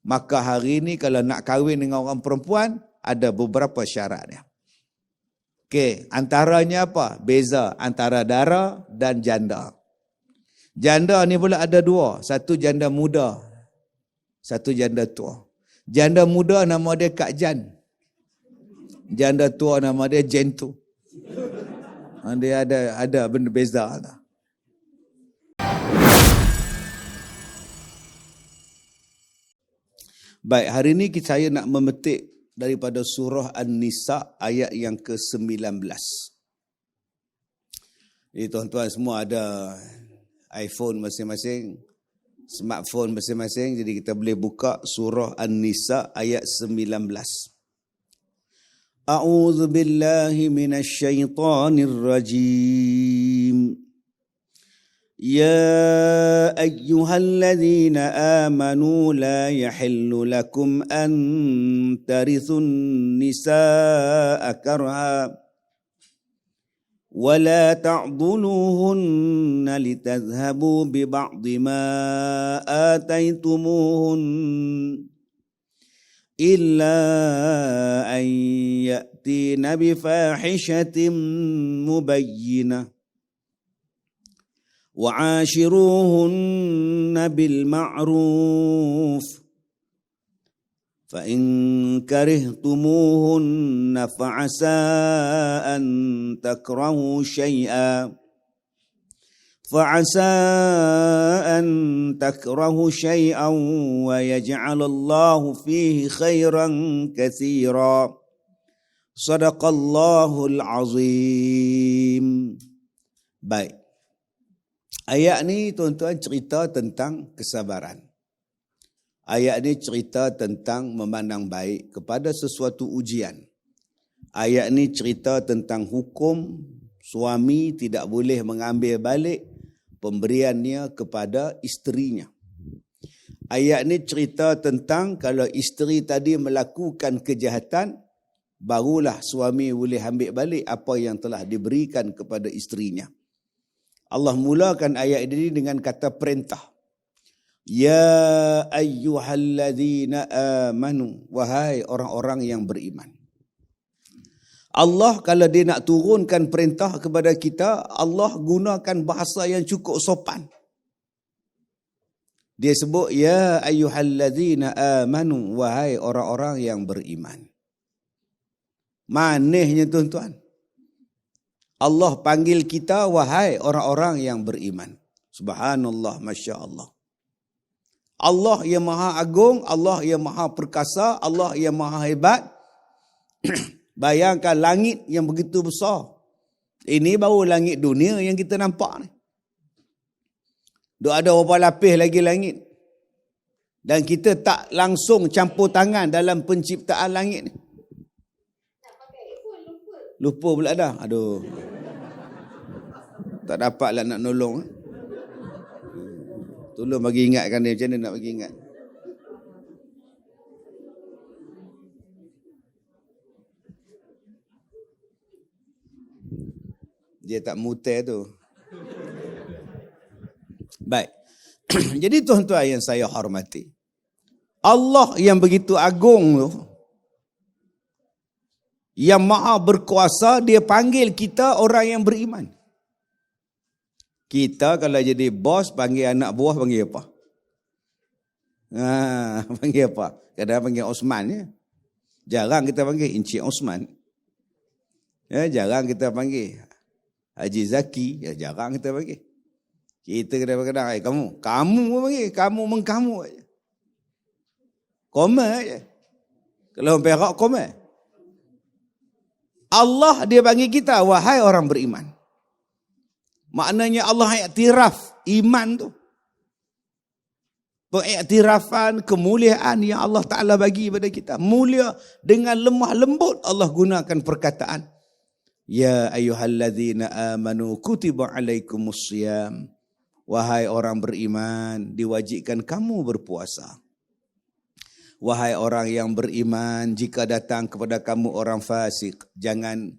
Maka hari ni kalau nak kahwin dengan orang perempuan, ada beberapa syarat dia. Okey, antaranya apa? Beza antara dara dan janda. Janda ni pula ada dua. Satu janda muda, satu janda tua. Janda muda nama dia Kak Jan. Janda tua nama dia Jentu. Dia ada benda beza lah. Baik, hari ini saya nak memetik daripada surah An-Nisa ayat yang ke-19. Jadi tuan-tuan semua ada iPhone masing-masing, smartphone masing-masing, jadi kita boleh buka surah An-Nisa ayat 19. A'udzu billahi minasyaitonir rajim. يا أيها الذين آمنوا لا يحل لكم أن ترثوا النساء كرها ولا تعضلوهن لتذهبوا ببعض ما آتيتموهن إلا أن يأتين بفاحشة مبينة وعاشروهن بالمعروف فإن كرهتموهن فعسى أن تكرهوا شيئا ويجعل الله فيه خيرا كثيرا صدق الله العظيم. Baik. Ayat ni tuan-tuan cerita tentang kesabaran. Ayat ni cerita tentang memandang baik kepada sesuatu ujian. Ayat ni cerita tentang hukum suami tidak boleh mengambil balik pemberiannya kepada isterinya. Ayat ni cerita tentang kalau isteri tadi melakukan kejahatan, barulah suami boleh ambil balik apa yang telah diberikan kepada isterinya. Allah mulakan ayat ini dengan kata perintah. Ya ayyuhalladzina amanu, wahai orang-orang yang beriman. Allah kalau dia nak turunkan perintah kepada kita, Allah gunakan bahasa yang cukup sopan. Dia sebut ya ayyuhalladzina amanu, wahai orang-orang yang beriman. Manisnya tuan-tuan, Allah panggil kita wahai orang-orang yang beriman. Subhanallah, Masya Allah. Allah yang maha agung, Allah yang maha perkasa, Allah yang maha hebat. Bayangkan langit yang begitu besar. Ini baru langit dunia yang kita nampak ni. Duk ada berapa lapis lagi langit. Dan kita tak langsung campur tangan dalam penciptaan langit ni. Lupa pula dah. Aduh. Tak dapatlah nak nolong. Tolong bagi ingatkan dia. Macam mana nak bagi ingat? Dia tak muter tu. Baik. Jadi tuan-tuan yang saya hormati, Allah yang begitu agung tu, yang maha berkuasa, dia panggil kita orang yang beriman. Kita kalau jadi bos, panggil anak buah, panggil apa? Panggil apa? Kadang-kadang panggil Osman ya. Jarang kita panggil Encik Osman. Ya, jarang kita panggil Haji Zaki. Ya, jarang kita panggil. Kita kadang-kadang, kamu pun panggil. Kamu mengkamu aja. Koma aja. Kalau orang Perak, koma. Allah dia panggil kita, wahai orang beriman. Maknanya Allah iktiraf iman tu. Pengiktirafan kemuliaan yang Allah Ta'ala bagi pada kita. Mulia dengan lemah lembut Allah gunakan perkataan. Ya ayyuhalladzina amanu kutiba alaikumusiyam. Wahai orang beriman, diwajibkan kamu berpuasa. Wahai orang yang beriman, jika datang kepada kamu orang fasik, jangan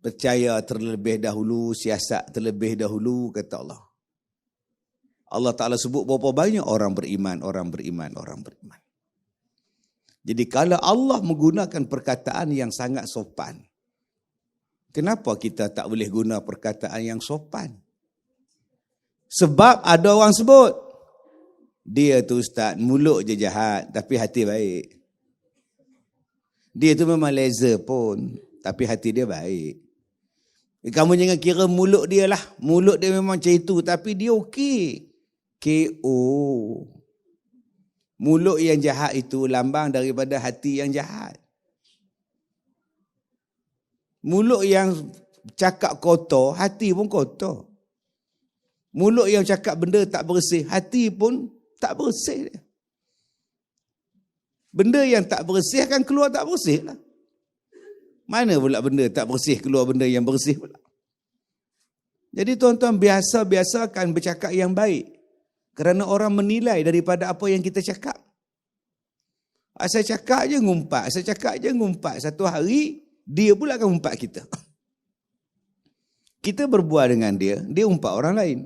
percaya terlebih dahulu, siasat terlebih dahulu, kata Allah. Allah Ta'ala sebut berapa banyak orang beriman, orang beriman, orang beriman. Jadi kalau Allah menggunakan perkataan yang sangat sopan, kenapa kita tak boleh guna perkataan yang sopan? Sebab ada orang sebut, dia tu ustaz, mulut je jahat tapi hati baik. Dia tu memang laser pun, tapi hati dia baik. Kamu jangan kira mulut dia lah. Mulut dia memang macam itu, tapi dia okey. KO. Mulut yang jahat itu lambang daripada hati yang jahat. Mulut yang cakap kotor, hati pun kotor. Mulut yang cakap benda tak bersih, hati pun tak bersih. Benda yang tak bersih akan keluar tak bersih lah. Mana pula benda tak bersih keluar benda yang bersih pula. Jadi tuan-tuan, biasa-biasakan bercakap yang baik. Kerana orang menilai daripada apa yang kita cakap. Asal cakap je ngumpat, asal cakap je ngumpat. Satu hari, dia pula akan umpat kita. Kita berbual dengan dia, dia umpat orang lain.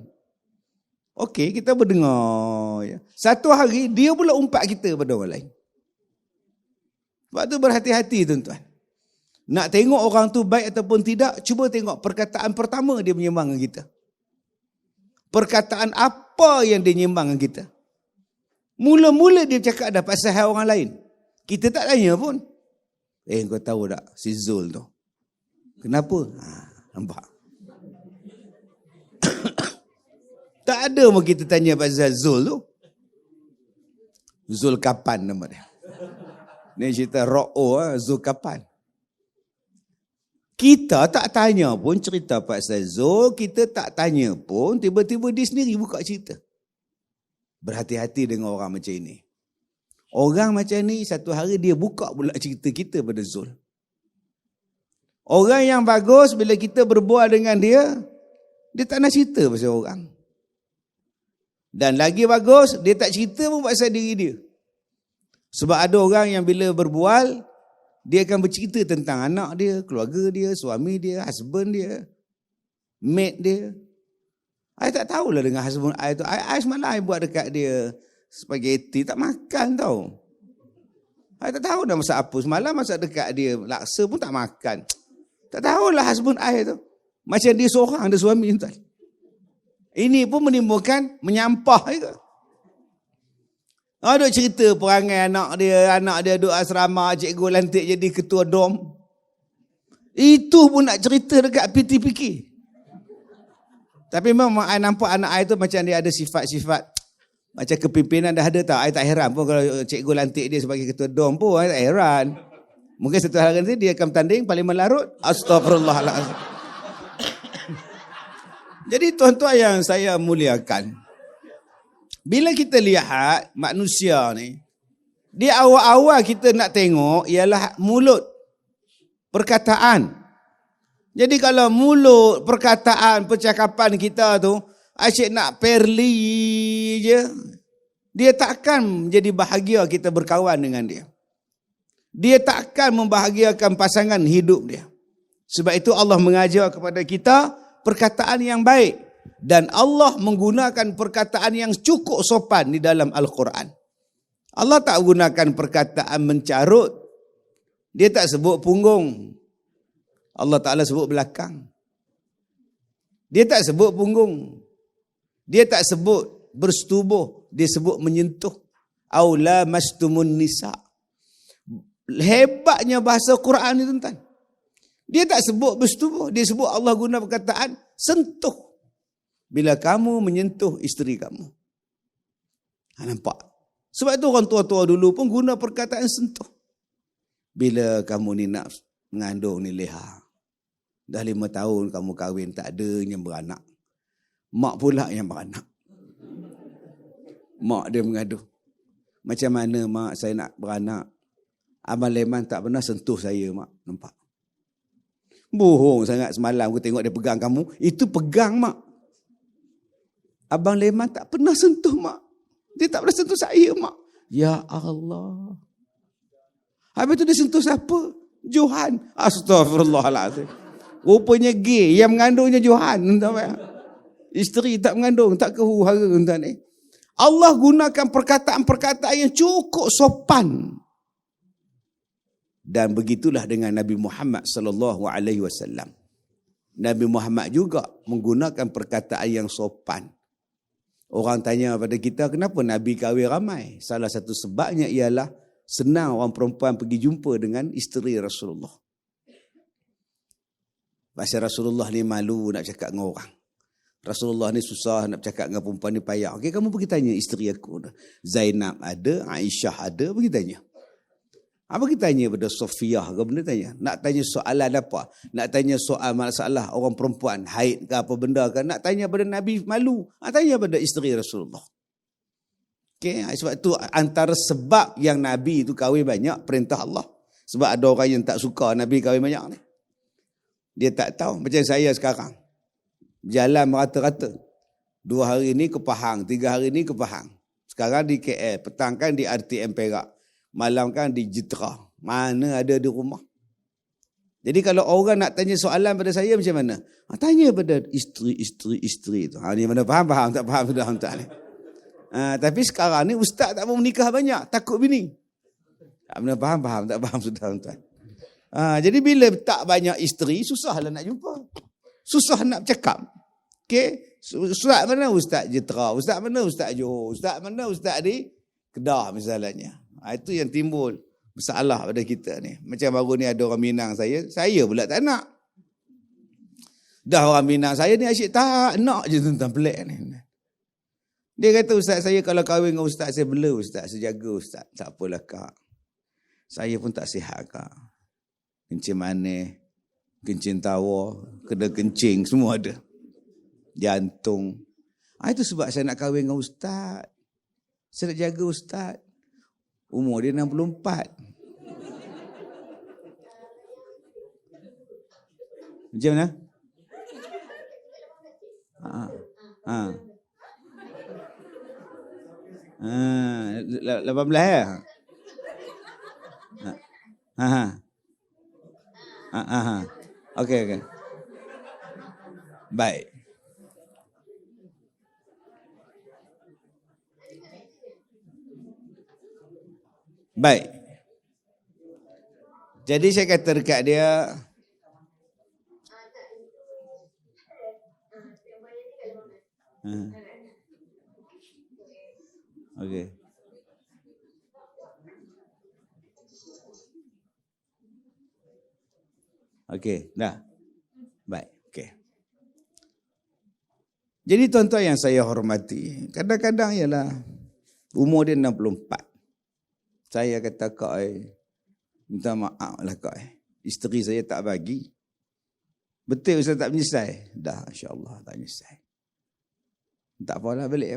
Okey, kita berdengar. Satu hari, dia pula umpat kita pada orang lain. Sebab tu berhati-hati tuan-tuan. Nak tengok orang tu baik ataupun tidak, cuba tengok perkataan pertama dia menyembang dengan kita. Perkataan apa yang dia menyembang dengan kita. Mula-mula dia cakap dah pasal hal orang lain. Kita tak tanya pun. Kau tahu tak si Zul tu? Kenapa? Nampak? Tak ada pun kita tanya pasal Zul tu. Zul kapan nama dia? Ni cerita Ro'o, Zul kapan? Kita tak tanya pun cerita pasal Zul, kita tak tanya pun, tiba-tiba dia sendiri buka cerita. Berhati-hati dengan orang macam ini. Orang macam ni, satu hari dia buka pula cerita kita pada Zul. Orang yang bagus, bila kita berbual dengan dia, dia tak nak cerita pasal orang. Dan lagi bagus, dia tak cerita pun pasal diri dia. Sebab ada orang yang bila berbual, dia akan bercerita tentang anak dia, keluarga dia, suami dia, husband dia, mate dia. I tak tahulah dengan husband I tu. I semalam I buat dekat dia spaghetti, tak makan tau. I tak tahu dah masak apa. Semalam masak dekat dia laksa pun tak makan. Tak tahulah husband I tu. Macam dia seorang, ada suami tuan. Ini pun menimbulkan menyampah juga. Duk cerita perangai anak dia duduk asrama, cikgu lantik jadi ketua dom. Itu pun nak cerita dekat PTPK. Tapi memang I nampak anak I tu macam dia ada sifat-sifat macam kepimpinan dah ada tau. I tak heran pun kalau cikgu lantik dia sebagai ketua dom pun, I tak heran. Mungkin satu hari nanti dia akan bertanding Parlimen Larut. Astaghfirullahaladzim. Jadi tuan-tuan yang saya muliakan, bila kita lihat manusia ni, di awal-awal kita nak tengok ialah mulut, perkataan. Jadi kalau mulut, perkataan, percakapan kita tu asyik nak perli je, dia takkan menjadi bahagia kita berkawan dengan dia. Dia takkan membahagiakan pasangan hidup dia. Sebab itu Allah mengajar kepada kita perkataan yang baik. Dan Allah menggunakan perkataan yang cukup sopan di dalam Al-Quran. Allah tak gunakan perkataan mencarut. Dia tak sebut punggung. Allah Ta'ala sebut belakang. Dia tak sebut punggung. Dia tak sebut bersetubuh. Dia sebut menyentuh. Aula mastumun nisa. Hebatnya bahasa Quran ni tuan-tuan. Dia tak sebut bersetubuh. Dia sebut Allah guna perkataan sentuh. Bila kamu menyentuh isteri kamu. Nampak? Sebab itu orang tua-tua dulu pun guna perkataan sentuh. Bila kamu ni nak mengandung ni leha. Dah 5 tahun kamu kahwin, tak ada yang beranak. Mak pula yang beranak. Mak dia mengadu. Macam mana mak saya nak beranak? Abang Leman tak pernah sentuh saya mak. Nampak? Bohong sangat semalam aku tengok dia pegang kamu. Itu pegang mak. Abang Leman tak pernah sentuh mak. Dia tak pernah sentuh saya mak. Ya Allah. Habis tu dia sentuh siapa? Johan. Astaghfirullahaladzim. Rupanya gay. Yang mengandungnya Johan. Isteri tak mengandung. Tak kehuhara. Allah gunakan perkataan-perkataan yang cukup sopan. Dan begitulah dengan Nabi Muhammad sallallahu alaihi wasallam. Nabi Muhammad juga menggunakan perkataan yang sopan. Orang tanya pada kita, kenapa Nabi kahwin ramai? Salah satu sebabnya ialah senang orang perempuan pergi jumpa dengan isteri Rasulullah. Pasal Rasulullah ni malu nak cakap dengan orang. Rasulullah ni susah nak cakap dengan perempuan ni, payah. Okey, kamu pergi tanya isteri aku. Zainab ada, Aisyah ada, pergi tanya. Apa kita tanya pada Sofiyah ke benda tanya? Nak tanya soalan apa? Nak tanya soal masalah orang perempuan, haid ke apa benda ke? Nak tanya pada Nabi malu. Nak tanya pada isteri Rasulullah. Okey, sebab tu antara sebab yang Nabi itu kahwin banyak, perintah Allah. Sebab ada orang yang tak suka Nabi kahwin banyak ni. Dia tak tahu. Macam saya sekarang. Jalan merata-rata. 2 hari ni ke Pahang, 3 hari ni ke Pahang. Sekarang di KL, petang kan di RTM Perak, malam kan di Jitra. Mana ada di rumah. Jadi kalau orang nak tanya soalan pada saya macam mana? Tanya pada isteri tu. Ni mana faham, tak faham sudah tak ni. Tapi sekarang ni ustaz tak mau menikah banyak, takut bini. Tak benar faham, tak faham sudah tuan. Jadi bila tak banyak isteri, susahlah nak jumpa. Susah nak bercakap. Okey, ustaz mana ustaz Jitra, ustaz mana ustaz Johor, ustaz mana ustaz di Kedah misalnya. Itu yang timbul masalah pada kita ni. Macam baru ni ada orang Minang saya pula tak nak. Dah orang Minang saya ni asyik tak nak je tentang pelik ni. Dia kata, ustaz saya kalau kahwin dengan ustaz saya bela ustaz, saya jaga ustaz. Tak apalah kak. Saya pun tak sihat kak. Kencing manis, kencing tawa, kena kencing, semua ada. Jantung. Itu sebab saya nak kahwin dengan ustaz. Saya nak jaga ustaz. Umur dia 64. Macam mana? 18 ya? Okey. Baik. Baik. Jadi saya kata dekat dia, okey. Okey, dah. Baik, okey. Jadi tuan-tuan yang saya hormati, kadang-kadang ialah umur dia 64. Saya kata kak minta maaf lah kak isteri saya tak bagi. Betul ustaz tak menyesal? Dah, insya-Allah tak menyesal. Tak apalah, balik.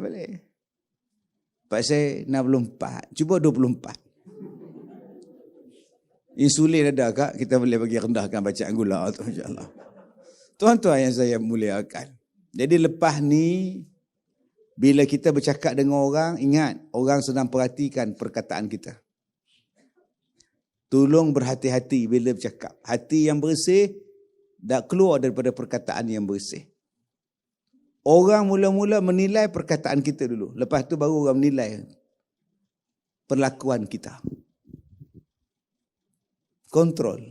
Pasal 64, cuba 24. Insulin ada kak, kita boleh bagi rendahkan bacaan gula tu insya-Allah. Tuan-tuan yang saya muliakan. Jadi lepas ni bila kita bercakap dengan orang, ingat orang sedang perhatikan perkataan kita. Tolong berhati-hati bila bercakap. Hati yang bersih dah keluar daripada perkataan yang bersih. Orang mula-mula menilai perkataan kita dulu. Lepas tu baru orang menilai perlakuan kita. Kontrol.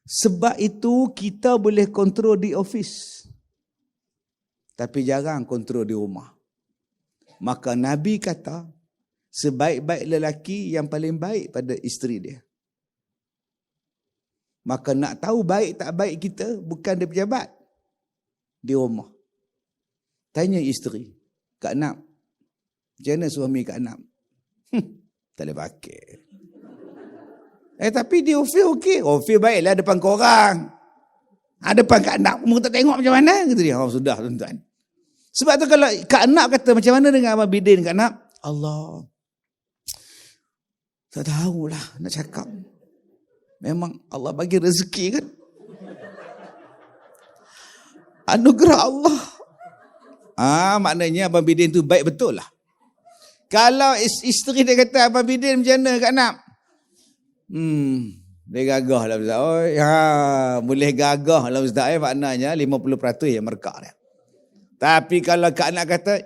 Sebab itu kita boleh kontrol di office. Tapi jarang kontrol di rumah. Maka Nabi kata, sebaik-baik lelaki yang paling baik pada isteri dia. Maka nak tahu baik tak baik kita, bukan di pejabat. Di rumah. Tanya isteri, Kak Nap, macam mana suami Kak Nap? Tak boleh pakai. Tapi di office okey. Office baiklah depan korang. Depan Kak Nap, kamu tak tengok macam mana? Kata dia, sudah tuan-tuan. Sebab tu kalau Kak Nap kata macam mana dengan Abang Bidin Kak Nap? Allah. Tak tahulah nak cakap. Memang Allah bagi rezeki kan. Anugerah Allah. Maknanya Abang Bidin tu baik betul lah. Kalau isteri dia kata Abang Bidin macam mana Kak Nap? Dia gagah lah Ustaz. Boleh gagah lah Ustaz. Maknanya 50% yang merkak dia. Tapi kalau Kak Nap kata,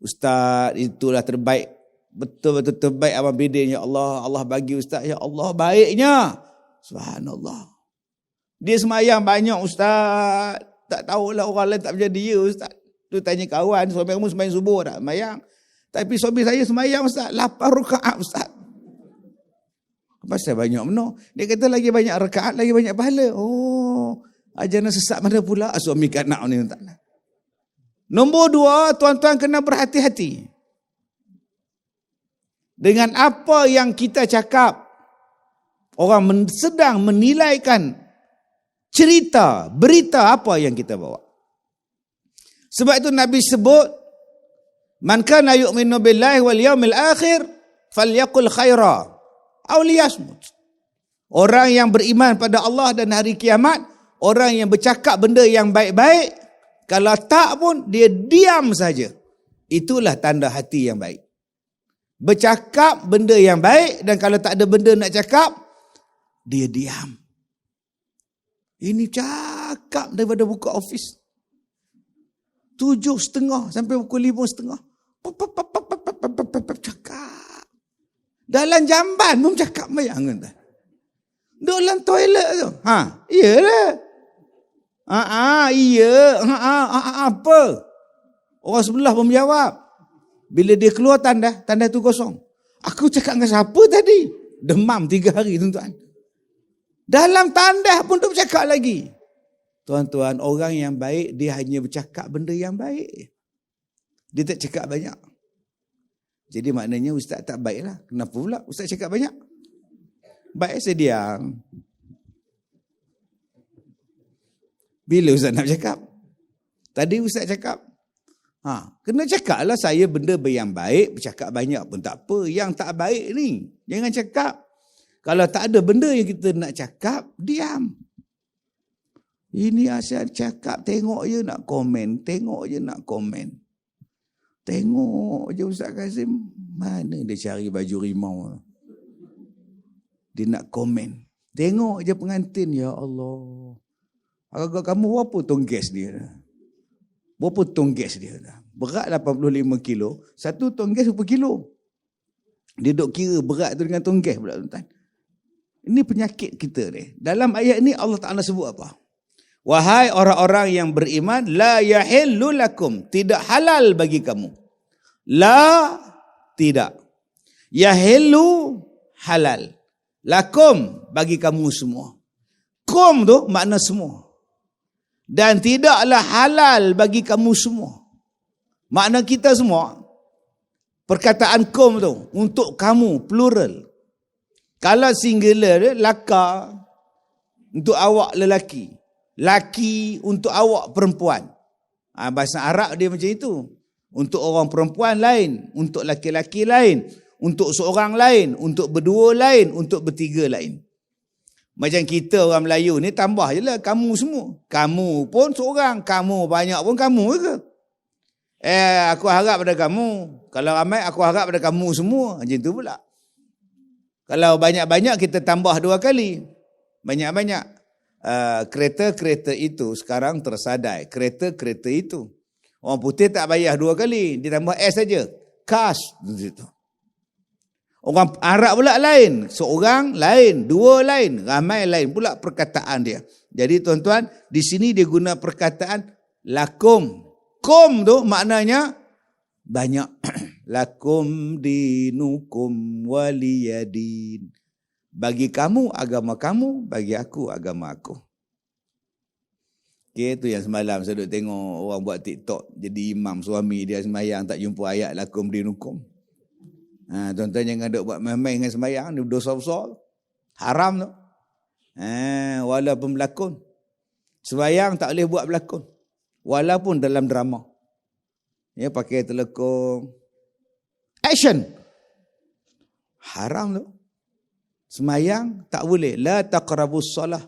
Ustaz itulah terbaik Betul-betul terbaik amal bidin. Ya Allah, Allah bagi ustaz. Ya Allah, baiknya. Subhanallah. Dia semayang banyak ustaz. Tak tahulah orang lain tak macam dia ustaz. Tu tanya kawan, suami kamu semayang subuh tak? Semayang. Tapi suami saya semayang ustaz. 8 rakaat ustaz. Pasal banyak mana? Dia kata lagi banyak rakaat, lagi banyak pahala. Oh, ajaran sesat mana pula suami kanak ni tak nak. Nombor 2, tuan-tuan kena berhati-hati. Dengan apa yang kita cakap. Orang sedang menilaikan cerita, berita apa yang kita bawa. Sebab itu Nabi sebut, man kana yu'minu billahi wal yawmil akhir falyaqul khaira aw liyasmut. Orang yang beriman pada Allah dan hari kiamat, orang yang bercakap benda yang baik-baik, kalau tak pun dia diam saja. Itulah tanda hati yang baik. Bercakap benda yang baik, dan kalau tak ada benda nak cakap, dia diam. Ini cakap daripada buka office 7.30 sampai pukul 5.30. Cakap. Dalam jamban pun cakap bayang tak? Dalam toilet tu. Iyalah. Iya. Apa? Orang sebelah pun menjawab. Bila dia keluar tanda tu kosong. Aku cakap dengan siapa tadi? Demam 3 hari tuan-tuan. Dalam tanda pun tu bercakap lagi. Tuan-tuan, orang yang baik dia hanya bercakap benda yang baik. Dia tak cakap banyak. Jadi maknanya ustaz tak baik lah. Kenapa pula ustaz cakap banyak? Baik saya diam. Bila ustaz nak cakap? Tadi ustaz cakap. Kena cakap lah saya benda yang baik, bercakap banyak pun tak apa. Yang tak baik ni, jangan cakap. Kalau tak ada benda yang kita nak cakap, diam. Ini asal cakap, tengok je nak komen. Tengok je nak komen. Tengok je Ustaz Kazim, mana dia cari baju rimau. Dia nak komen. Tengok je pengantin, ya Allah. Agak kamu berapa tong gas dia? Berapa tong gas dia? Berat 85 kilo. 1 tong gas berapa kilo? Dia duk kira berat tu dengan tong gas pula tuan-tuan. Ini penyakit kita ni. Dalam ayat ni Allah Ta'ala sebut apa? Wahai orang-orang yang beriman, la yahillu lakum, tidak halal bagi kamu. La, tidak. Yahillu, halal. Lakum, bagi kamu semua. Kum tu makna semua. Dan tidaklah halal bagi kamu semua. Makna kita semua. Perkataan kum tu, untuk kamu, plural. Kalau singular dia, laka, untuk awak lelaki. Laki untuk awak perempuan. Bahasa Arab dia macam itu. Untuk orang perempuan lain, untuk laki-laki lain, untuk seorang lain, untuk berdua lain, untuk bertiga lain. Macam kita orang Melayu ni tambah je lah kamu semua. Kamu pun seorang, kamu banyak pun kamu ke? Aku harap pada kamu. Kalau ramai aku harap pada kamu semua. Macam tu pula. Kalau banyak-banyak kita tambah 2 kali. Banyak-banyak. Kereta-kereta itu sekarang tersadai. Kereta-kereta itu. Orang putih tak bayar 2 kali. Dia tambah S saja. Cars. Orang Arab pula lain. Seorang lain. 2 lain. Ramai lain pula perkataan dia. Jadi tuan-tuan, di sini dia guna perkataan lakum. Kum tu maknanya banyak. Lakum dinukum waliyadin. Bagi kamu agama kamu, bagi aku agama aku. Okay, tu yang semalam saya duduk tengok orang buat TikTok. Jadi imam suami dia sembahyang tak jumpa ayat lakum dinukum. Tuan-tuan jangan duk buat main-main dengan sembahyang. Ni dosa besar. Haram tu. Walaupun berlakon. Sembahyang tak boleh buat berlakon. Walaupun dalam drama. Ya, pakai telekong. Action. Haram tu. Semayang tak boleh. La taqrabus solah.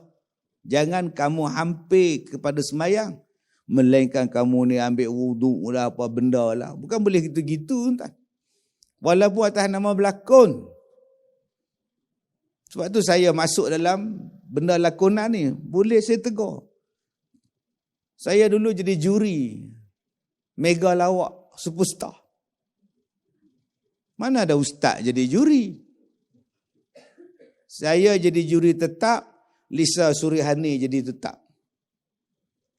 Jangan kamu hampir kepada semayang. Melainkan kamu ni ambil wuduk lah, apa benda lah. Bukan boleh gitu-gitu. Tak? Walaupun atas nama berlakon. Sebab tu saya masuk dalam benda lakonan ni. Boleh saya tegur. Saya dulu jadi juri. Mega lawak. Superstar. Mana ada ustaz jadi juri? Saya jadi juri tetap, Lisa Surihani jadi tetap.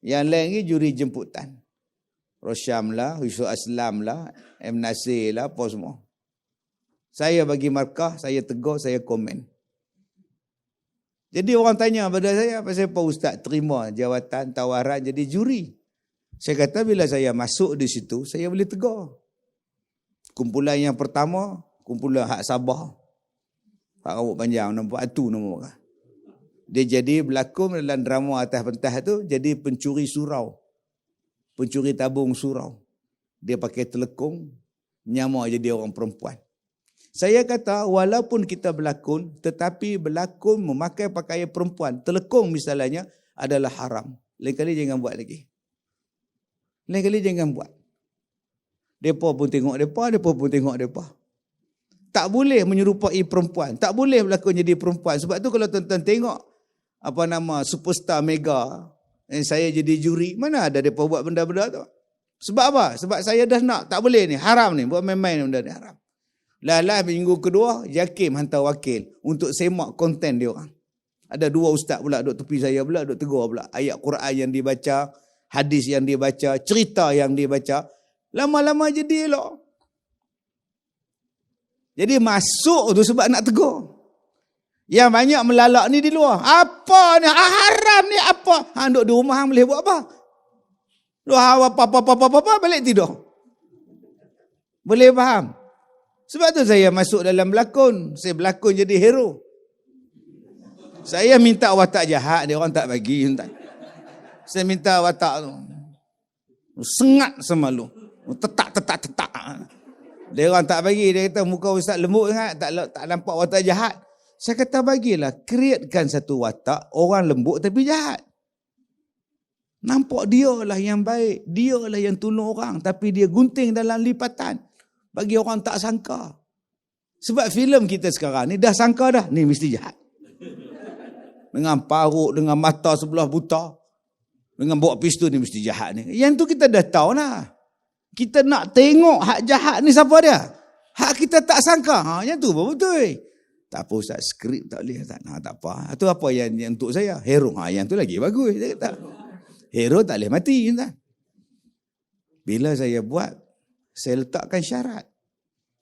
Yang lain ni juri jemputan. Rosyam lah, Yusuf Aslam lah, M. Nasir lah, apa semua. Saya bagi markah, saya tegur, saya komen. Jadi orang tanya pada saya, pasal apa ustaz terima jawatan tawaran jadi juri? Saya kata bila saya masuk di situ, saya boleh tegur. Kumpulan yang pertama, kumpulan Hak Sabah. Hak rambut panjang, nampak atu nama orang. Dia jadi berlakon dalam drama atas pentas tu, jadi pencuri surau. Pencuri tabung surau. Dia pakai telekung, nyamar jadi orang perempuan. Saya kata walaupun kita berlakon, tetapi berlakon memakai pakaian perempuan, telekung misalnya adalah haram. Lain kali jangan buat lagi. Lain kali jangan buat. Mereka pun tengok mereka pun tengok mereka. Tak boleh menyerupai perempuan. Tak boleh berlakon jadi perempuan. Sebab tu kalau tuan-tuan tengok superstar mega, saya jadi juri, mana ada mereka buat benda-benda tu. Sebab apa? Sebab saya dah nak, tak boleh ni, haram ni, buat main-main benda ni haram. Lah minggu kedua, Jakim hantar wakil untuk semak konten dia orang. Ada 2 ustaz pula duduk tepi saya pula, duduk tegur pula. Ayat Quran yang dibaca, hadis yang dibaca, cerita yang dibaca. Lama-lama jadi elok. Jadi masuk tu sebab nak tegur. Yang banyak melalak ni di luar. Apa ni? Haram ni apa? Duduk di rumah boleh buat apa? Apa, balik tidur. Boleh faham? Sebab tu saya masuk dalam berlakon. Saya berlakon jadi hero. Saya minta watak jahat, dia orang tak bagi. Saya minta watak tu. Sengat sama lu. Tetak. Dia orang tak bagi. Dia kata muka ustaz lembut sangat. Tak nampak watak jahat. Saya kata bagilah. Createkan satu watak. Orang lembut tapi jahat. Nampak dia lah yang baik. Dia lah yang tolong orang. Tapi dia gunting dalam lipatan. Bagi orang tak sangka. Sebab filem kita sekarang ni dah sangka dah. Ni mesti jahat. Dengan paruk, dengan mata sebelah buta. Dengan bawa pistol ni mesti jahat ni. Yang tu kita dah tahu lah. Kita nak tengok hak jahat ni siapa dia. Hak kita tak sangka. Yang tu betul. Tak apa ustaz, skrip tak boleh. Tak apa. Itu apa yang untuk saya? Hero. Yang tu lagi bagus. Saya kata. Hero tak boleh mati. Bila saya buat, saya letakkan syarat.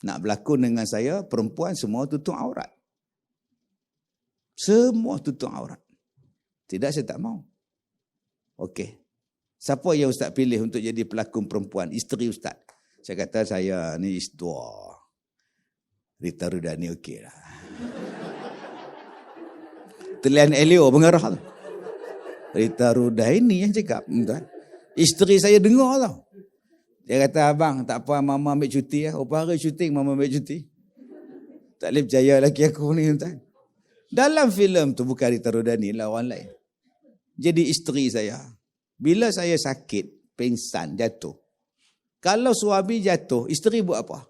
Nak berlakon dengan saya, perempuan semua tutup aurat. Semua tutup aurat. Tidak, saya tak mau. Okey. Siapa yang ustaz pilih untuk jadi pelakon perempuan? Isteri ustaz. Saya kata saya ni istua. Rita Rudani okey lah. Telian Elio pengarah tu. Rita Rudani yang cakap. Isteri saya dengar tau. Dia kata, abang tak apa mama ambil cuti lah. Berapa hari syuting mama ambil cuti. Tak boleh percaya laki aku ni. Dalam filem tu bukan Rita Rudani lah, orang lain. Jadi isteri saya. Bila saya sakit, pingsan, jatuh. Kalau suami jatuh, isteri buat apa?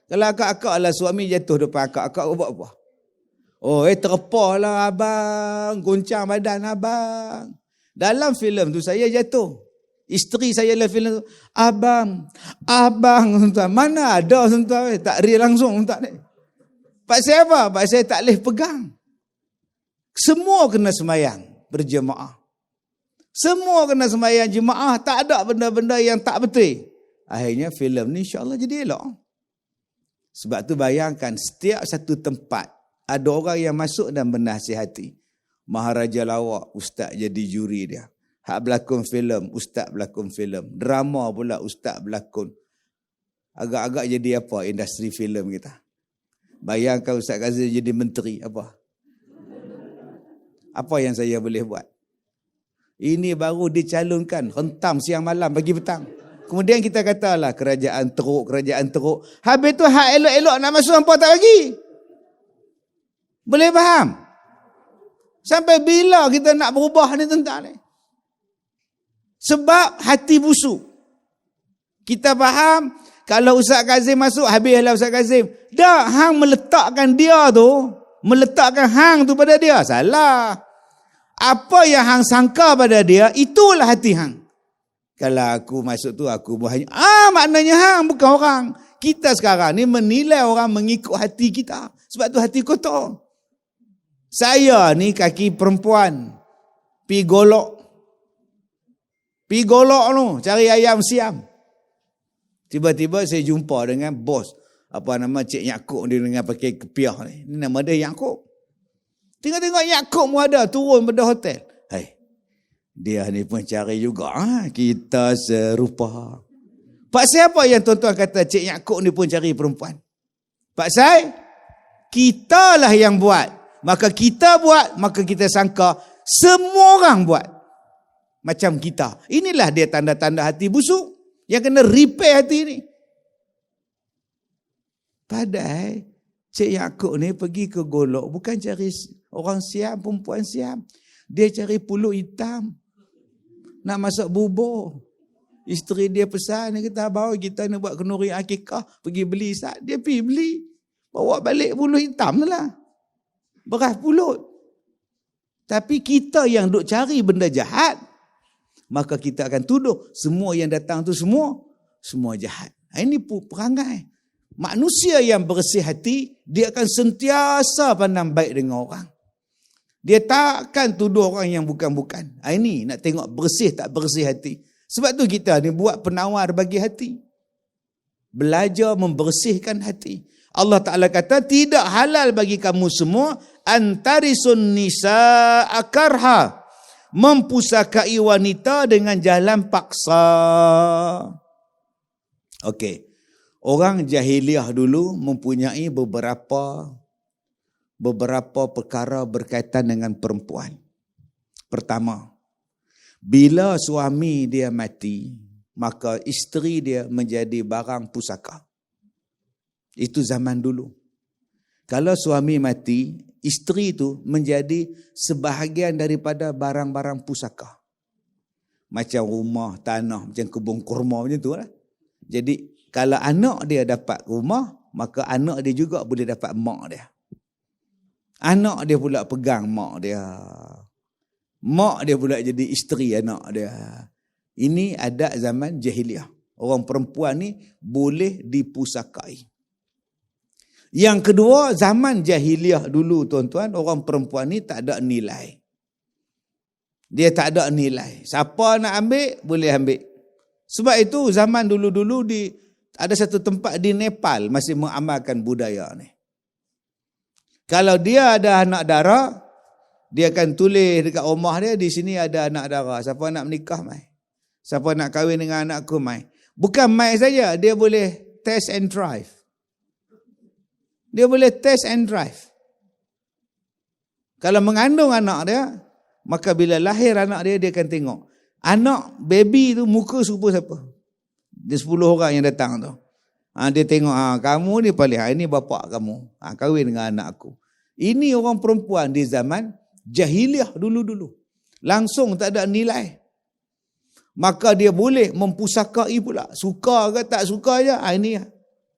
Kalau akak-akak lah suami jatuh depan akak-akak buat apa? Oh, terpah lah abang. Goncang badan abang. Dalam filem tu saya jatuh. Isteri saya dalam filem tu. Abang. Tuan. Mana ada tuan. Tak real langsung tuan. Pasal apa? Pasal saya tak boleh pegang. Semua kena semayang berjemaah. Semua kena sembahyang jemaah. Tak ada benda-benda yang tak betul. Akhirnya filem ni insyaAllah jadi elok. Sebab tu bayangkan setiap satu tempat ada orang yang masuk dan bernasihati. Maharaja Lawak, ustaz jadi juri dia. Hak berlakon filem, ustaz berlakon filem. Drama pula ustaz berlakon. Agak-agak jadi apa industri filem kita. Bayangkan Ustaz Kazim jadi menteri apa? Apa yang saya boleh buat? Ini baru dicalonkan, hentam siang malam pagi petang. Kemudian kita katalah kerajaan teruk. Habis tu hak elok-elok nak masuk hampa tak bagi. Boleh faham? Sampai bila kita nak berubah ni tentang ni? Sebab hati busuk. Kita faham kalau Ustaz Kazim masuk, habislah Ustaz Kazim. Dah hang meletakkan dia tu, meletakkan hang tu pada dia. Salah. Apa yang hang sangka pada dia, itulah hati hang. Kalau aku masuk tu, aku buahnya. Maknanya hang bukan orang. kita sekarang ni menilai orang mengikut hati kita. Sebab tu hati kotor. Saya ni kaki perempuan. Pi golok tu, cari ayam siam. Tiba-tiba saya jumpa dengan bos. Apa nama Cik Yakub dia dengan pakai kepiah ni. Ni nama dia Yakub. Tengok-tengok Yakub mu ada turun pada hotel. Hai. Dia ni pun cari juga. Kita serupa. Pak siapa yang tuan-tuan kata Cik Yakub ni pun cari perempuan? Pak saya, kita lah yang buat. Maka kita buat, maka kita sangka semua orang buat. Macam kita. Inilah dia tanda-tanda hati busuk. Yang kena repair hati ni. Padahal Cik Yakub ni pergi ke Golok. Bukan cari orang siam, perempuan siam. Dia cari pulut hitam. Nak masak bubur. Isteri dia pesan, dia kata, bawa kita nak buat kenduri akikah. Pergi beli sat. Dia pergi beli. Bawa balik pulut hitam lah. Beras pulut. Tapi kita yang duk cari benda jahat. Maka kita akan tuduh semua yang datang tu semua jahat. Ini perangai. Manusia yang bersih hati, dia akan sentiasa pandang baik dengan orang. Dia takkan tuduh orang yang bukan-bukan. Ini nak tengok bersih tak bersih hati. Sebab tu kita ni buat penawar bagi hati. Belajar membersihkan hati. Allah Ta'ala kata, tidak halal bagi kamu semua antarisun nisa akarha. Mempusakai wanita dengan jalan paksa. Okey. Orang jahiliah dulu mempunyai beberapa perkara berkaitan dengan perempuan. Pertama, bila suami dia mati, maka isteri dia menjadi barang pusaka. Itu zaman dulu. Kalau suami mati, isteri itu menjadi sebahagian daripada barang-barang pusaka. Macam rumah, tanah, macam kebun kurma macam tu lah. Jadi kalau anak dia dapat rumah, maka anak dia juga boleh dapat mak dia. Anak dia pula pegang mak dia. Mak dia pula jadi isteri anak dia. Ini adat zaman jahiliah. Orang perempuan ni boleh dipusakai. Yang kedua, zaman jahiliah dulu tuan-tuan, orang perempuan ni tak ada nilai. Dia tak ada nilai. Siapa nak ambil, boleh ambil. Sebab itu zaman dulu-dulu ada satu tempat di Nepal masih mengamalkan budaya ni. Kalau dia ada anak dara, dia akan tulis dekat rumah dia, di sini ada anak dara. Siapa nak menikah, mai? Siapa nak kahwin dengan anakku, mai? Bukan mai saja, dia boleh test and drive. Dia boleh test and drive. Kalau mengandung anak dia, maka bila lahir anak dia, dia akan tengok. Anak, baby tu muka serupa siapa? Dia 10 orang yang datang tu. Dia tengok, kamu ni paling, ini bapak kamu. Kahwin dengan anak aku. Ini orang perempuan di zaman jahiliah dulu-dulu. Langsung tak ada nilai. Maka dia boleh mempusakai pula. Suka ke tak suka je, ini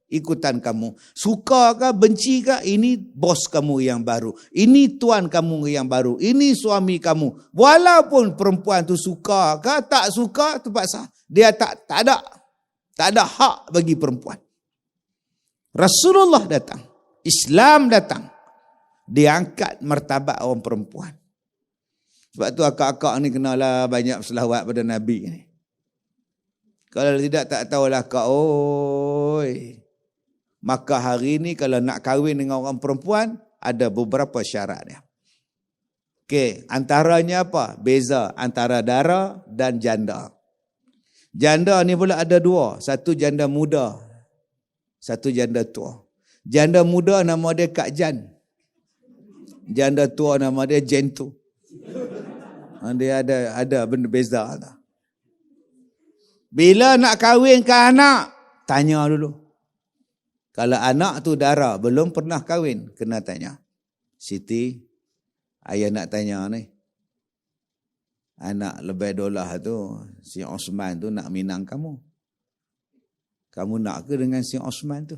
ikutan kamu. Suka ke benci ke, ini bos kamu yang baru. Ini tuan kamu yang baru. Ini suami kamu. Walaupun perempuan tu suka ke tak suka, terpaksa. Dia tak ada hak bagi perempuan. Rasulullah datang. Islam datang. Dia angkat martabat orang perempuan. Sebab tu akak-akak ni kenalah banyak selawat pada Nabi ni. Kalau tidak tak tahulah akak, maka hari ni kalau nak kahwin dengan orang perempuan, ada beberapa syarat dia. Okey, antaranya apa? Beza antara dara dan janda. Janda ni pula ada dua. Satu janda muda, satu janda tua. Janda muda nama dia Kak Jan. Janda tua nama dia Jentu. Dia ada benda beza tak? Bila nak kahwinkan anak, tanya dulu. Kalau anak tu dara, belum pernah kahwin, kena tanya. Siti, ayah nak tanya ni. Anak lebih dolah tu, si Osman tu nak minang kamu. Kamu nak ke dengan si Osman tu?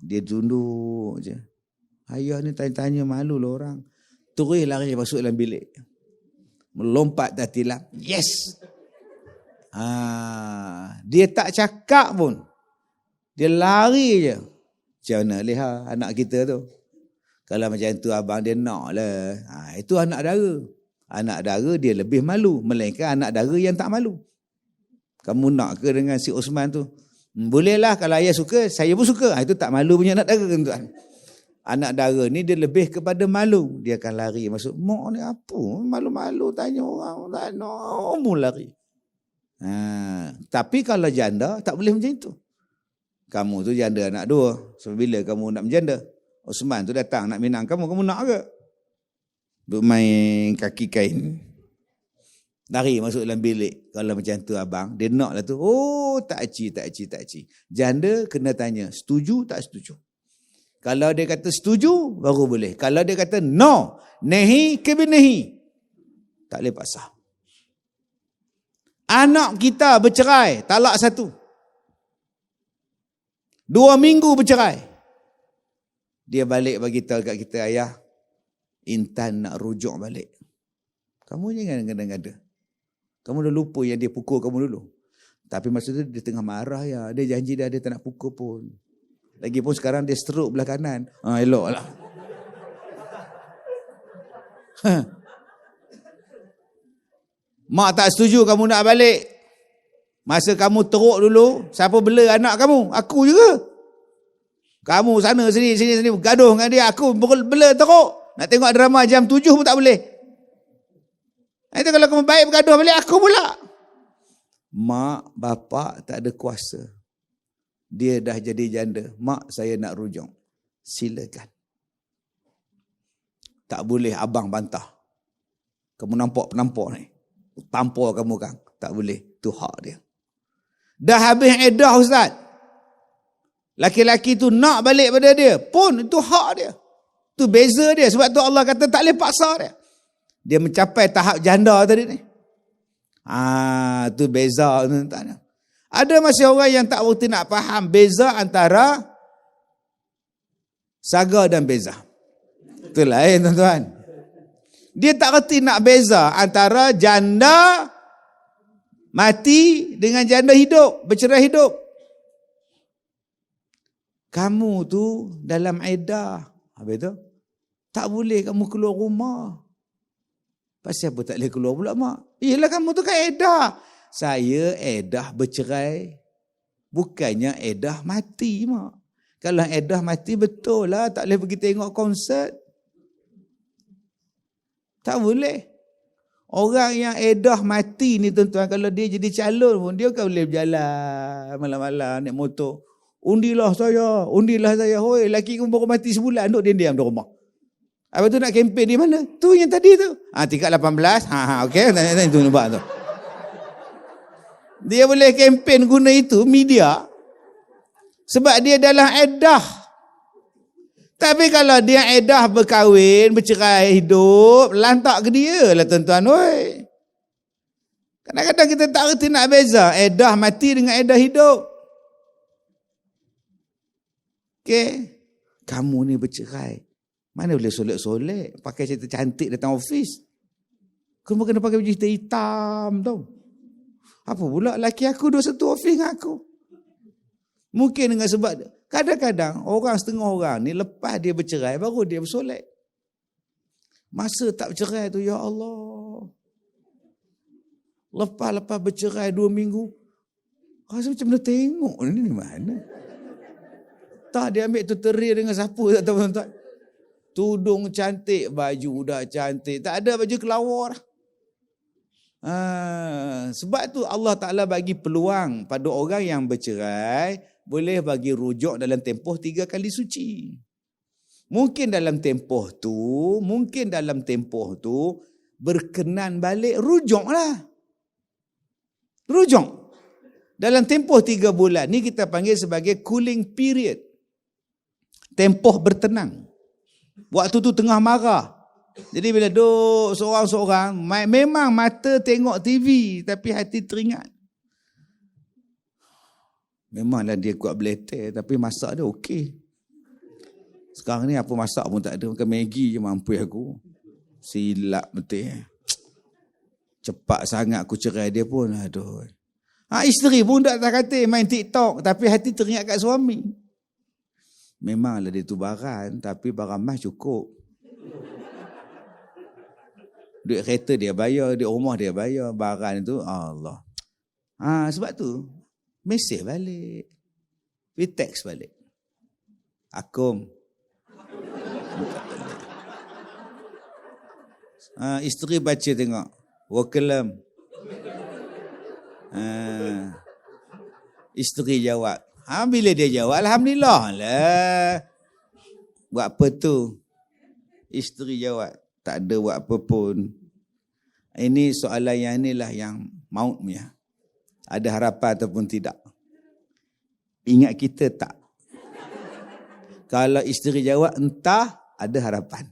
Dia tunduk je. Ayah ni tanya-tanya, malu lah orang. Terus lari masuk dalam bilik. Melompat dah tilam. Yes! Dia tak cakap pun. Dia lari je. Macam mana lihat anak kita tu. Kalau macam tu abang dia nak lah. Itu anak dara. Anak dara dia lebih malu. Melainkan anak dara yang tak malu. Kamu nak ke dengan si Osman tu? Bolehlah kalau ayah suka, saya pun suka. Itu tak malu punya anak dara tuan. Anak dara ni dia lebih kepada malu. Dia akan lari masuk. Mak ni apa? Malu-malu tanya orang. Tak nak. Mu lari. Tapi kalau janda tak boleh macam itu. Kamu tu janda anak dua. So bila kamu nak menjanda? Osman tu datang nak minang kamu nak ke? Duk main kaki kain. Lari masuk dalam bilik. Kalau macam tu abang, dia nak lah tu. Oh, tak ci. Janda kena tanya, setuju tak setuju? Kalau dia kata setuju, baru boleh. Kalau dia kata no, nahi ke binahi, tak boleh paksa. Anak kita bercerai, talak 1. 2 minggu bercerai. Dia balik bagi tahu kat kita, ayah, Intan nak rujuk balik. Kamu jangan gada-gada. Kamu dah lupa yang dia pukul kamu dulu. Tapi masa tu dia tengah marah ya. Dia janji dia tak nak pukul pun. Lagipun sekarang dia stroke belah kanan. Elok lah. Mak tak setuju kamu nak balik. Masa kamu teruk dulu, siapa bela anak kamu? Aku juga. Kamu sana sini gaduh dengan dia, aku bela teruk. Nak tengok drama jam 7 pun tak boleh. Itu kalau kamu baik bergaduh balik, aku pula. Mak, bapak tak ada kuasa. Dia dah jadi janda. Mak, saya nak rujuk. Silakan. Tak boleh abang bantah. Kamu nampak penampok ni. Tampar kamu kan. Tak boleh. Itu hak dia. Dah habis iddah ustaz. Laki-laki tu nak balik pada dia. Pun itu hak dia. Itu beza dia. Sebab tu Allah kata tak boleh paksa dia. Dia mencapai tahap janda tadi ni. Itu beza. Ada masih orang yang tak berhenti nak faham beza antara saga dan beza. Itu lain tuan-tuan. Dia tak reti nak beza antara janda mati dengan janda hidup, bercerai hidup. Kamu tu dalam iddah. Habis tu, tak boleh kamu keluar rumah. Pasal apa tak boleh keluar pula mak? Yelah kamu tu kan iddah. Saya iddah bercerai. Bukannya iddah mati mak. Kalau iddah mati betul lah. Tak boleh pergi tengok konsert. Tak boleh. Orang yang iddah mati ni tuan-tuan, kalau dia jadi calon pun, dia kan boleh berjalan malam-malam naik motor. Undilah saya. Hoi, laki kamu baru mati sebulan. Duk diam-diam di rumah. Habis tu nak kempen di mana? Tu yang tadi tu. Tingkat 18. Okey. Tanya tu nampak tu. Dia boleh kempen guna itu, media. Sebab dia dalam iddah. Tapi kalau dia iddah berkahwin, bercerai hidup, lantak ke dia lah tuan-tuan. Oi. Kadang-kadang kita tak reti nak beza iddah mati dengan iddah hidup. Okey. Kamu ni bercerai. Mana boleh solek-solek, pakai cerita cantik datang ofis. Kamu kena pakai baju hitam tau. Apa pula laki aku duduk satu ofis dengan aku. Mungkin dengan sebab kadang-kadang orang setengah orang ni lepas dia bercerai baru dia bersolek. Masa tak bercerai tu ya Allah. Lepas bercerai 2 minggu. Rasa macam mana tengok ni mana. Tak dia ambil tutorial dengan siapa tak tahu tuan-tuan. Tudung cantik, baju dah cantik. Tak ada baju kelawar. Sebab tu Allah Ta'ala bagi peluang pada orang yang bercerai, boleh bagi rujuk dalam tempoh 3 kali suci. Mungkin dalam tempoh tu, berkenan balik, rujuklah. Rujuk. Dalam tempoh 3 bulan ni kita panggil sebagai cooling period. Tempoh bertenang. Waktu tu tengah marah. Jadi bila duduk seorang-seorang, memang mata tengok TV tapi hati teringat. Memanglah dia kuat beleter tapi masak dia okey. Sekarang ni apa masak pun tak ada. Makan Maggi je mampu aku. Silap betul. Cepat sangat aku cerai dia pun. Aduh. Isteri pun tak kata main TikTok tapi hati teringat kat suami. Memanglah dia tu barang tapi barang mas cukup. Duit kereta dia bayar, duit rumah dia bayar, barang itu Allah. Sebab tu mesej balik. We text balik. Akum. Isteri baca tengok. Wakalam. Isteri jawab. Bila dia jawab, Alhamdulillah lah. Buat apa tu? Isteri jawab. Tak ada buat apa pun. Ini soalan yang inilah yang maut punya. Ada harapan ataupun tidak? Ingat kita tak? Kalau isteri jawab, entah, ada harapan.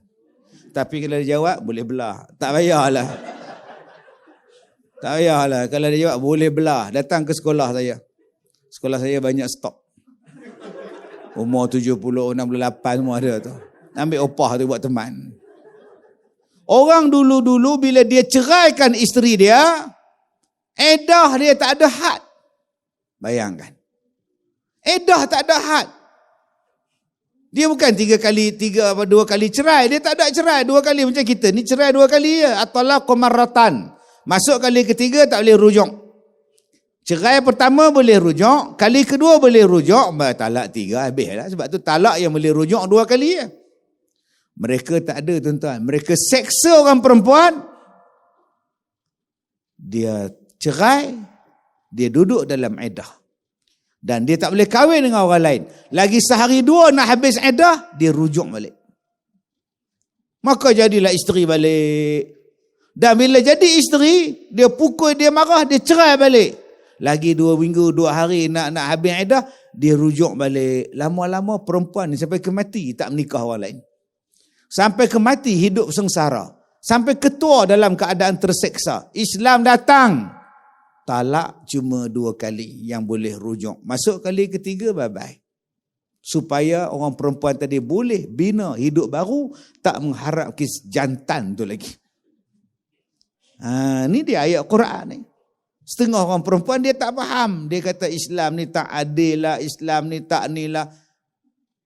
Tapi kalau dia jawab, boleh belah. Tak payahlah. Tak payahlah. Kalau dia jawab, boleh belah. Datang ke sekolah saya. Sekolah saya banyak stok. Umur 70, 68 semua ada tu. Ambil opah tu buat teman. Orang dulu-dulu bila dia ceraikan isteri dia, edah dia tak ada had. Bayangkan. Edah tak ada had. Dia bukan 2 kali cerai. Dia tak ada cerai 2 kali macam kita. Ni cerai 2 kali ya. At-talaqu marratan. Masuk kali ketiga tak boleh rujuk. Cerai pertama boleh rujuk. Kali kedua boleh rujuk. Talak 3 habis lah. Sebab tu talak yang boleh rujuk 2 kali ya. Mereka tak ada tuan-tuan. Mereka seksa orang perempuan. Dia cerai. Dia duduk dalam iddah. Dan dia tak boleh kahwin dengan orang lain. Lagi sehari 2 nak habis iddah, dia rujuk balik. Maka jadilah isteri balik. Dan bila jadi isteri, dia pukul, dia marah, dia cerai balik. Lagi 2 minggu, 2 hari nak habis iddah, dia rujuk balik. Lama-lama perempuan ni sampai ke mati tak menikah orang lain. Sampai ke mati hidup sengsara. Sampai ketua dalam keadaan terseksa. Islam datang. Talak cuma 2 kali yang boleh rujuk. Masuk kali ketiga, bye-bye. Supaya orang perempuan tadi boleh bina hidup baru, tak mengharap kes jantan tu lagi. Ni dia ayat Quran ni. Setengah orang perempuan dia tak faham. Dia kata Islam ni tak adil lah, Islam ni tak ni lah.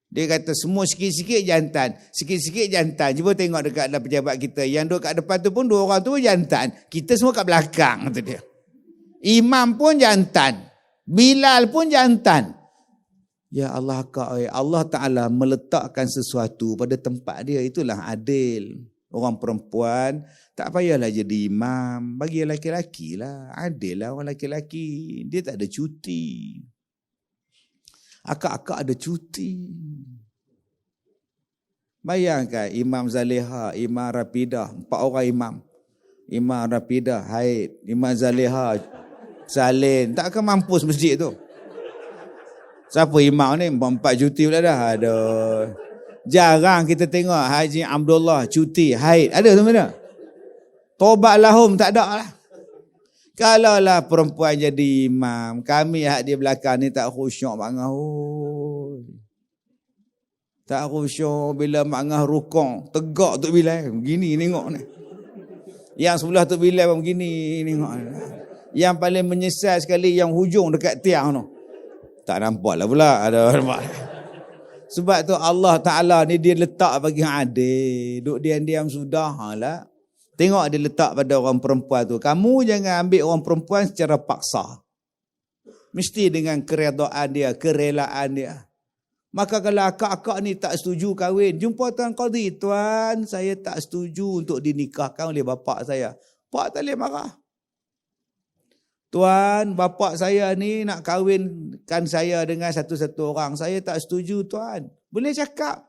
Dia kata semua sikit-sikit jantan. Sikit-sikit jantan. Cuba tengok dekat dalam pejabat kita. Yang duduk kat depan tu pun 2 orang tu jantan. Kita semua kat belakang tu dia. Imam pun jantan. Bilal pun jantan. Ya Allah, Allah Ta'ala meletakkan sesuatu pada tempat dia. Itulah adil. Orang perempuan tak payahlah jadi imam. Bagi lelaki-lelaki lah. Adil lah orang lelaki-lelaki. Dia tak ada cuti. Akak-akak ada cuti. Bayangkan Imam Zaleha, Imam Rafidah, 4 orang imam. Imam Rafidah, haid. Imam Zaleha, salin. Takkan mampus masjid tu. Siapa imam ni? 4 cuti pula dah. Aduh. Jarang kita tengok Haji Abdullah cuti, haid. Ada semua tak? Tobat lahum tak ada lah. Kalaulah perempuan jadi imam, kami di belakang ni tak khusyuk Mak Ngah. Tak khusyuk bila Mak Ngah rukuk, tegak Tok Bilal. Begini tengok ni. Yang sebelah Tok Bilal pun begini tengok. Yang paling menyesal sekali yang hujung dekat tiang tu. Tak nampak lah pula. Ada nampak. Sebab tu Allah Ta'ala ni dia letak bagi adil. Duk diam-diam sudah lah. Tengok dia letak pada orang perempuan tu. Kamu jangan ambil orang perempuan secara paksa. Mesti dengan keredaan dia, kerelaan dia. Maka kalau akak-akak ni tak setuju kahwin, jumpa Tuan Qadhi. Tuan, saya tak setuju untuk dinikahkan oleh bapa saya. Pak tak boleh marah. Tuan, bapa saya ni nak kahwinkan saya dengan satu-satu orang. Saya tak setuju, Tuan. Boleh cakap.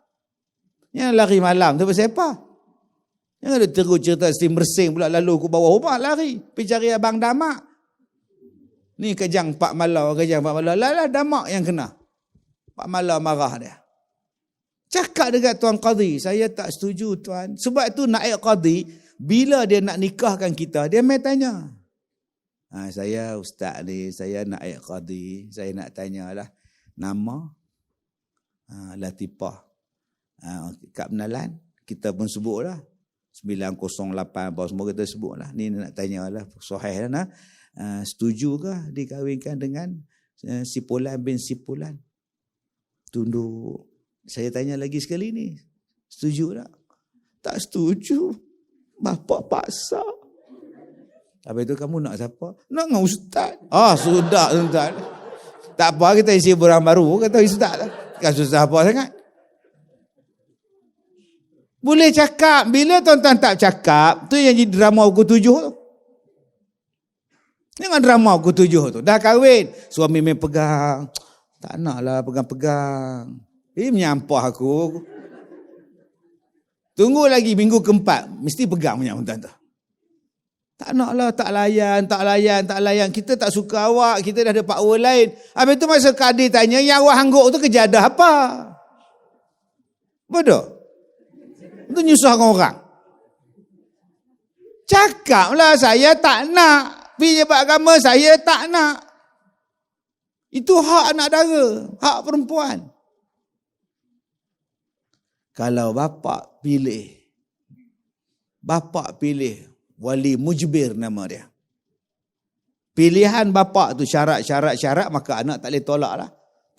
Yang lari malam tu pasal apa? Jangan ada terus cerita steam mersing pula lalu ke bawah rumah lari. Pergi cari Abang Damak. Ni kejang Pak Malau. Lah Damak yang kena. Pak Malau marah dia. Cakap dekat Tuan Qadhi. Saya tak setuju Tuan. Sebab tu naik Qadhi. Bila dia nak nikahkan kita. Dia main tanya. Saya ustaz ni. Saya naik Qadhi. Saya nak tanyalah. Nama. Latifah. Kak Benalan. Kita pun sebut lah. 908 apa semua kita sebut lah. Ni nak tanya lah. Sohih lah. Setujukah dikahwinkan dengan si Fulan bin si Fulan? Tunduk. Saya tanya lagi sekali ni. Setuju tak? Tak setuju. Bapa paksa. Habis itu kamu nak siapa? Nak dengan ustaz. Sudah tuan-tuan. Tak apa, kita isi borang baru. Kata ustaz lah. Kan susah apa sangat. Boleh cakap. Bila tuan-tuan tak cakap, tu yang jadi drama pukul 7 tu. Dengan drama pukul 7 tu. Dah kahwin. Suami main pegang. Tak nak lah pegang-pegang. Menyampah aku. Tunggu lagi minggu keempat. Mesti pegang punya tuan-tuan tu. Tak nak lah, tak layan. Kita tak suka awak, kita dah ada power lain. Habis tu masa Kadir tanya, yang awak hangguk tu kejadah apa? Bodoh. Itu nyusahkan orang. Cakaplah saya tak nak. Pergi jabat agama saya tak nak. Itu hak anak dara, hak perempuan. Kalau bapak pilih wali mujbir nama dia. Pilihan bapak tu syarat, maka anak tak boleh tolak lah.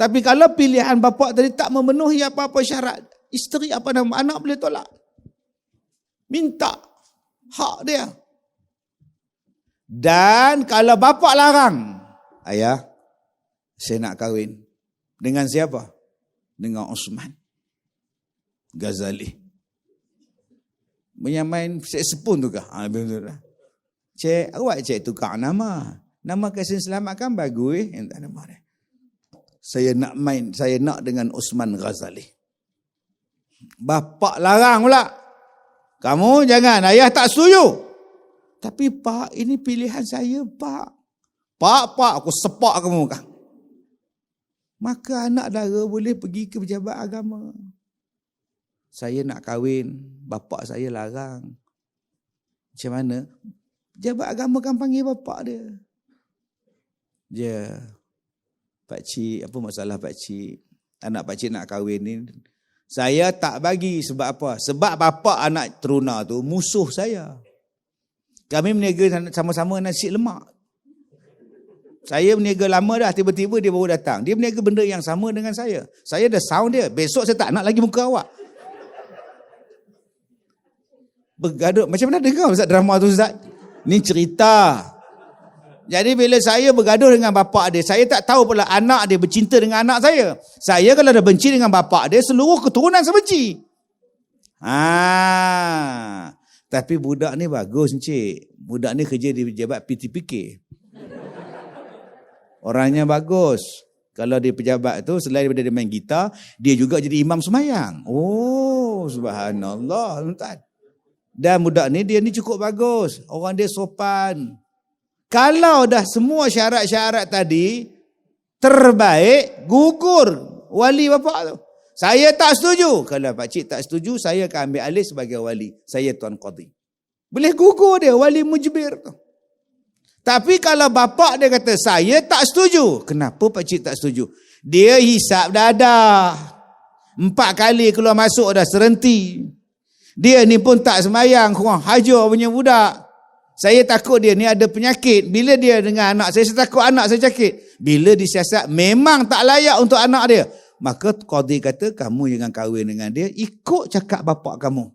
Tapi kalau pilihan bapak tadi tak memenuhi apa-apa syarat, isteri apa nama, anak boleh tolak. Minta hak dia. Dan kalau bapak larang, ayah, saya nak kahwin. Dengan siapa? Dengan Osman Ghazali. Menyamain seksapun tu kah? Betul lah. Cik, awak cik tukar nama. Nama Kasim Selamat kan bagus. Tak nama dia. Saya nak dengan Osman Ghazali. Bapak larang pula. Kamu jangan, ayah tak setuju. Tapi pak, ini pilihan saya pak. Pak, aku sepak kamu kan. Maka anak dara boleh pergi ke pejabat agama. Saya nak kahwin, bapak saya larang. Macam mana? Pejabat agama kan panggil bapak dia. Pakcik, apa masalah pakcik? Anak pakcik nak kahwin ni. Saya tak bagi sebab apa? Sebab bapak anak teruna tu musuh saya. Kami berniaga sama-sama nasi lemak. Saya berniaga lama dah, tiba-tiba dia baru datang. Dia berniaga benda yang sama dengan saya. Saya dah sound dia. Besok saya tak nak lagi muka awak. Bergaduh. Macam mana dengar Ustaz drama tu Ustaz? Ni cerita. Jadi bila saya bergaduh dengan bapak dia, saya tak tahu pula anak dia bercinta dengan anak saya. Saya kalau dah benci dengan bapak dia, seluruh keturunan saya benci. Tapi budak ni bagus encik. Budak ni kerja di pejabat PTPK. Orangnya bagus. Kalau dia pejabat tu, selain daripada dia main gitar, dia juga jadi imam semayang. Oh, subhanallah. Dan budak ni, dia ni cukup bagus. Orang dia sopan. Kalau dah semua syarat-syarat tadi terbaik, gugur wali bapak tu. Saya tak setuju. Kalau pakcik tak setuju, saya akan ambil alih sebagai wali. Saya tuan qadi. Boleh gugur dia, wali mujbir tu. Tapi kalau bapak dia kata, saya tak setuju. Kenapa pakcik tak setuju? Dia hisap dadah. 4 kali keluar masuk dah serenti. Dia ni pun tak semayang, kurang hajar punya budak. Saya takut dia ni ada penyakit. Bila dia dengan anak saya takut anak saya sakit. Bila disiasat, memang tak layak untuk anak dia. Maka qadi kata, kamu jangan kahwin dengan dia, ikut cakap bapak kamu.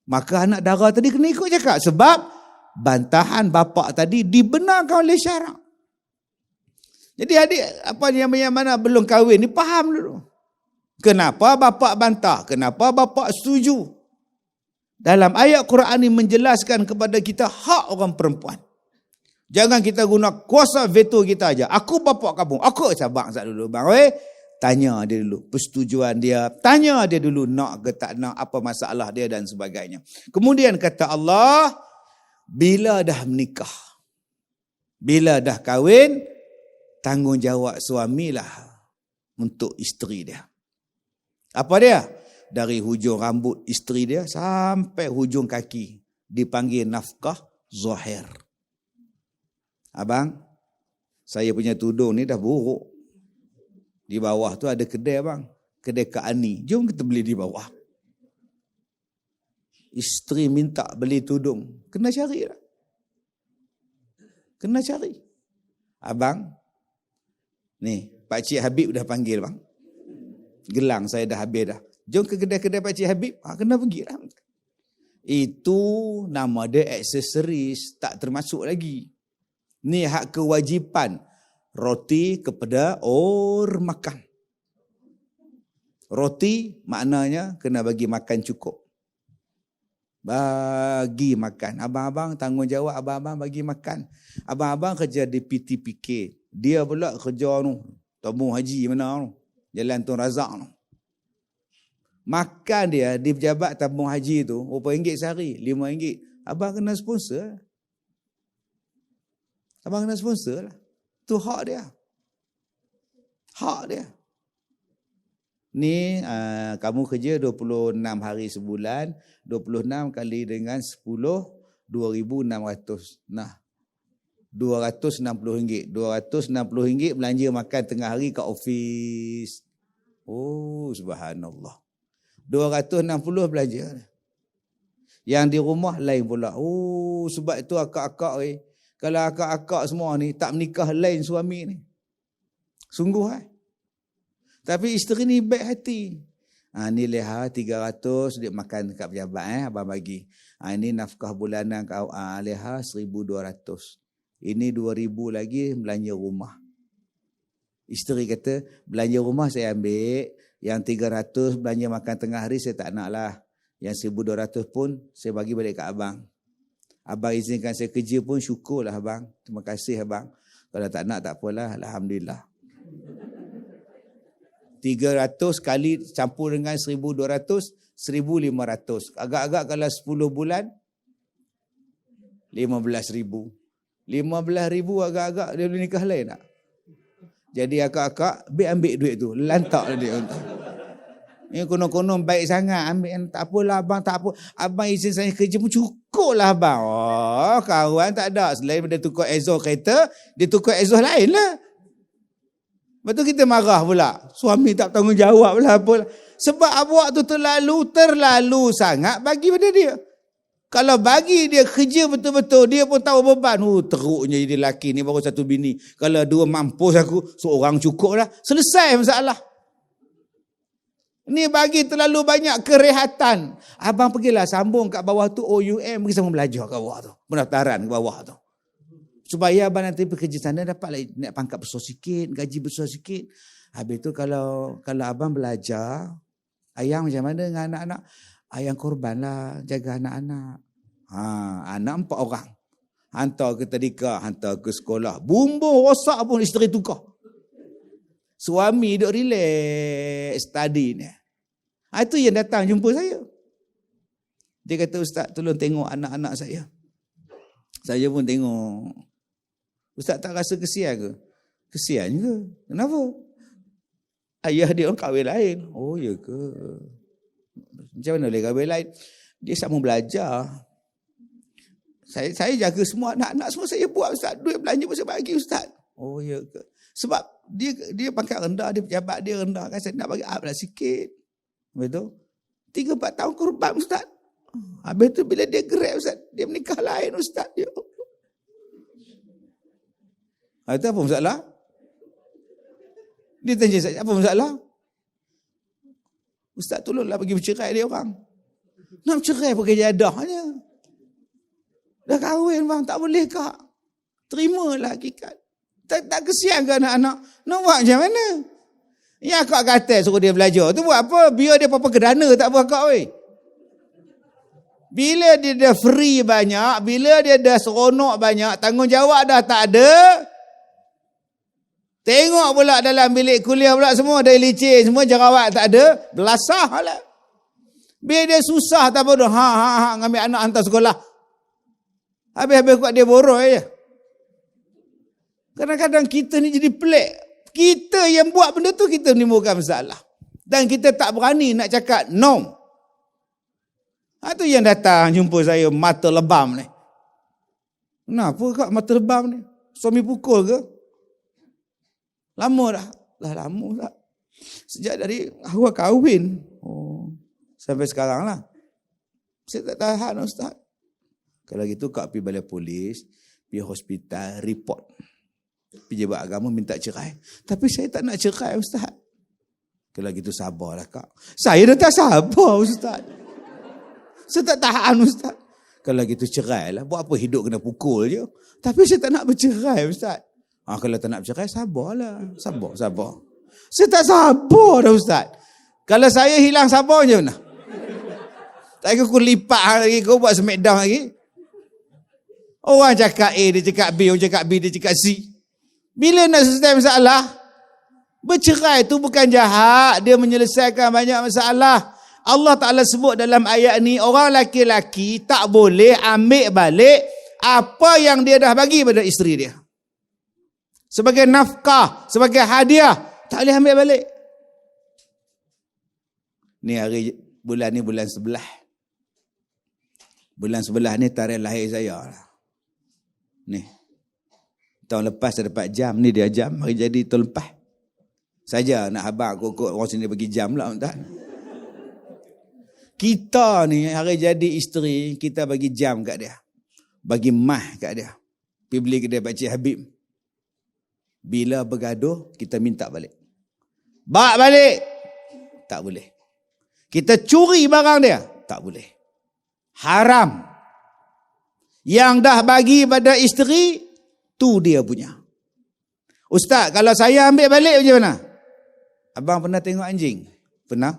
Maka anak dara tadi kena ikut cakap. Sebab bantahan bapak tadi dibenarkan oleh syarak. Jadi adik, apa yang mana belum kahwin ni faham dulu. Kenapa bapak bantah? Kenapa bapak setuju? Dalam ayat Quran ini menjelaskan kepada kita hak orang perempuan. Jangan kita guna kuasa veto kita aja. Aku bapak kamu. Aku sabar dulu bang. Tanya dia dulu persetujuan dia. Tanya dia dulu nak ke tak nak, apa masalah dia dan sebagainya. Kemudian kata Allah, bila dah menikah, bila dah kahwin, tanggungjawab suamilah untuk isteri dia. Apa dia? Dari hujung rambut isteri dia sampai hujung kaki dipanggil nafkah zahir. Abang, saya punya tudung ni dah buruk. Di bawah tu ada kedai bang. Kedai Kak Ani. Jom kita beli di bawah. Isteri minta beli tudung. Kena cari lah. Kena cari. Abang, ni Pakcik Habib dah panggil bang. Gelang saya dah habis dah. Jom ke kedai-kedai Pakcik Habib. Kena pergi lah. Itu nama dia aksesoris, tak termasuk lagi. Ni hak kewajipan. Roti kepada orang makan. Roti maknanya kena bagi makan cukup. Bagi makan. Abang-abang tanggungjawab abang-abang bagi makan. Abang-abang kerja di PTPK. Dia pula kerja tu. Tabung haji mana tu. Jalan Tun Razak tu. Makan dia di pejabat tabung haji tu berapa ringgit sehari? RM5. Abang kena sponsor. Abang kena sponsor lah. Tu hak dia. Hak dia. Ni kamu kerja 26 hari sebulan. 26 kali dengan 10, 2,600. Nah, RM260. RM260 belanja makan tengah hari kat ofis. Oh, subhanallah. 260 belanja. Yang di rumah lain pula. Oh, sebab itu akak-akak kalau akak-akak semua ni tak menikah lain suami ni. Sungguh Tapi isteri ni baik hati. Ni leha 300 dia makan kat pejabat abang bagi. Ini nafkah bulanan kau leha 1,200. Ini 2,000 lagi belanja rumah. Isteri kata belanja rumah saya ambil. Yang 300 belanja makan tengah hari saya tak nak lah. Yang 1,200 pun saya bagi balik kat abang. Abang izinkan saya kerja pun syukurlah abang. Terima kasih abang. Kalau tak nak tak apalah. Alhamdulillah. 300 kali campur dengan 1,200, 1,500. Agak-agak kalau 10 bulan, 15,000. 15,000 agak-agak dia boleh nikah lain tak? Jadi akak-akak ambil duit tu. Lantak dia. Ini konon-konon baik sangat. Ambil, tak apalah abang, tak apa. Abang izin saya kerja pun cukup lah abang. Oh, kawan tak ada. Selain dia tukar exhaust kereta, dia tukar exhaust lain lah. Lepas tu kita marah pula. Suami tak tanggungjawab lah. Sebab awak tu terlalu sangat bagi pada dia. Kalau bagi dia kerja betul-betul, dia pun tahu beban. Teruknya jadi lelaki ni baru satu bini. Kalau dua mampus aku, seorang cukup lah. Selesai masalah. Ni bagi terlalu banyak kerehatan. Abang pergilah sambung kat bawah tu OUM, pergi sambung belajar kat bawah tu. Pendaftaran ke bawah tu. Supaya abang nanti bekerja sana dapat naik pangkat besar sikit, gaji besar sikit. Habis tu kalau abang belajar, ayang macam mana dengan anak-anak? Ayang korban lah jaga anak-anak. Anak 4 orang. Hantar ke tadika, hantar ke sekolah. Bumbung rosak pun isteri tukar. Suami duk relax study ni. Itu yang datang jumpa saya. Dia kata, Ustaz tolong tengok anak-anak saya. Saya pun tengok. Ustaz tak rasa kesian ke? Kesian ke? Kenapa? Ayah dia orang kahwin lain. Oh ya ke? Macam mana boleh kahwin lain? Dia sambung belajar. Saya jaga semua anak-anak semua saya buat Ustaz. Duit belanja pun saya bagi Ustaz. Oh ya ke? Sebab dia pangkat rendah, dia pejabat dia rendah kan, saya nak bagi up lah sikit. Betul? 3-4 tahun korban Ustaz. Habis tu bila dia grab Ustaz, dia menikah lain Ustaz dia. Itu apa masalah? Dia tanya saya, apa masalah? Ustaz tolonglah bagi bercerai dia orang. Nak bercerai pakai jadahnya. Dah kahwin bang, tak boleh kak. Terimalah hakikat. Tak kesian ke anak-anak? Nak buat macam mana? Ya akak kata suruh dia belajar. Tu buat apa? Biar dia apa-apa kedana tak buat akak weh. Bila dia dah free banyak, bila dia dah seronok banyak, tanggungjawab dah tak ada. Tengok pula dalam bilik kuliah pula semua dah licin, semua jerawat tak ada, belasah lah. Biar dia susah tak apa dah. Ngambil anak hantar sekolah. Habis-habis kuat dia borong je. Kadang-kadang kita ni jadi pelik. Kita yang buat benda tu kita menimbulkan masalah. Dan kita tak berani nak cakap no. Itu yang datang jumpa saya mata lebam ni. Kenapa kak mata lebam ni? Suami pukul ke? Lama dah. Lama tak. Sejak dari awal kahwin. Sampai sekarang lah. Saya tak tahan Ustaz. Kalau gitu kak pergi balai polis, pergi hospital, report. Pejabat agama minta cerai. Tapi saya tak nak cerai, Ustaz. Kalau gitu sabarlah kak. Saya dah tak sabar, Ustaz. Saya tak tahan, Ustaz. Kalau gitu cerai lah. Buat apa hidup kena pukul je. Tapi saya tak nak bercerai, Ustaz. Kalau tak nak bercerai, sabarlah. Sabar. Saya tak sabar dah, Ustaz. Kalau saya hilang sabar je mana? Tak kau lipat lagi, kau buat smackdown lagi. Orang cakap A, dia cakap B, orang cakap B, dia cakap C. Bila nak selesai masalah? Bercerai tu bukan jahat, dia menyelesaikan banyak masalah. Allah Ta'ala sebut dalam ayat ni, orang laki-laki tak boleh ambil balik apa yang dia dah bagi pada isteri dia. Sebagai nafkah, sebagai hadiah, tak boleh ambil balik. Ni bulan ni bulan 11. Bulan 11 ni tarikh lahir saya lah. Ni. Tahun lepas saya dapat jam, ni dia jam, hari jadi tahun lepas. Saja nak habaq kokok orang sini bagi jam lah, tak? Kita ni hari jadi isteri, kita bagi jam kat dia. Bagi mah kat dia. Pergi beli kedai Pakcik Habib. Bila bergaduh, kita minta balik. Bak balik. Tak boleh. Kita curi barang dia. Tak boleh. Haram. Yang dah bagi pada isteri, tu dia punya. Ustaz, kalau saya ambil balik macam mana? Abang pernah tengok anjing? Pernah?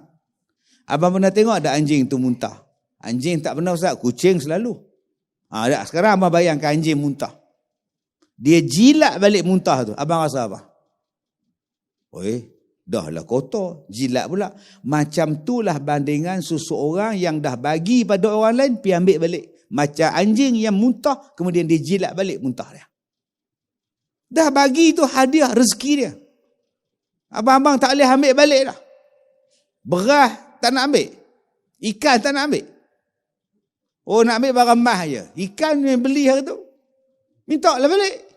Abang pernah tengok ada anjing tu muntah? Anjing tak pernah, Ustaz. Kucing selalu. Sekarang abang bayangkan anjing muntah. Dia jilat balik muntah tu. Abang rasa apa? Dah lah kotor. Jilat pula. Macam itulah bandingan seseorang yang dah bagi pada orang lain, pergi ambil balik. Macam anjing yang muntah, kemudian dia jilat balik muntah dia. Dah bagi tu hadiah rezeki dia. Abang-abang tak boleh ambil balik dah. Beras tak nak ambil. Ikan tak nak ambil. Nak ambil barang mah je. Ikan yang beli hari tu, minta lah balik.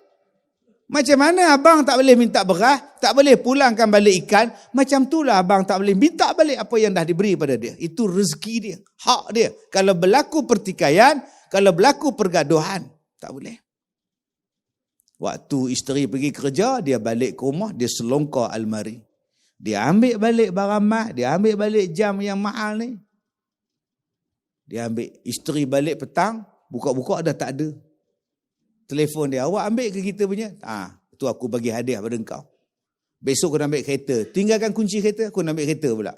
Macam mana abang tak boleh minta beras, tak boleh pulangkan balik ikan, macam itulah abang tak boleh minta balik apa yang dah diberi pada dia. Itu rezeki dia, hak dia. Kalau berlaku pertikaian, kalau berlaku pergaduhan, tak boleh. Waktu isteri pergi kerja, dia balik ke rumah, dia selongkar almari. Dia ambil balik barang mah, dia ambil balik jam yang mahal ni. Dia ambil, isteri balik petang, buka-buka dah tak ada. Telefon dia, awak ambil ke kita punya? Tu aku bagi hadiah pada engkau. Besok aku nak ambil kereta. Tinggalkan kunci kereta, aku nak ambil kereta pula.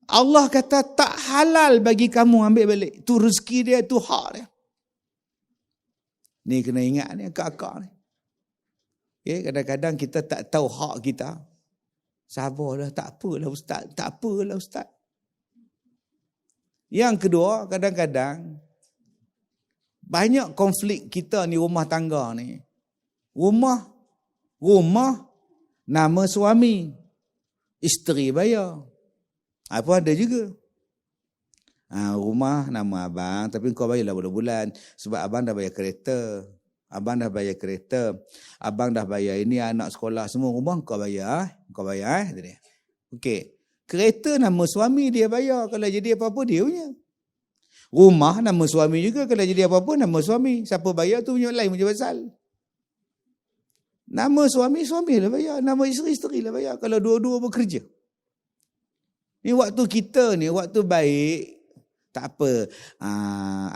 Allah kata tak halal bagi kamu ambil balik. Tu rezeki dia, tu hak dia. Ni kena ingat ni, akak-akak ni. Kadang-kadang kita tak tahu hak kita. Sabarlah, tak apalah Ustaz. Tak apalah Ustaz. Yang kedua, kadang-kadang banyak konflik kita ni rumah tangga ni. Rumah nama suami, isteri bayar. Apa ada juga. Rumah nama abang, tapi kau bayarlah bulan-bulan sebab abang dah bayar kereta. Abang dah bayar kereta. Abang dah bayar ini anak sekolah semua. Rumah kau bayar. Kau bayar. Okey. Kereta nama suami dia bayar. Kalau jadi apa-apa dia punya. Rumah nama suami juga, kalau jadi apa-apa nama suami. Siapa bayar tu punya lain punya pasal. Nama suami lah bayar, nama isteri lah bayar kalau dua-dua bekerja. Ni waktu kita ni, waktu baik, tak apa.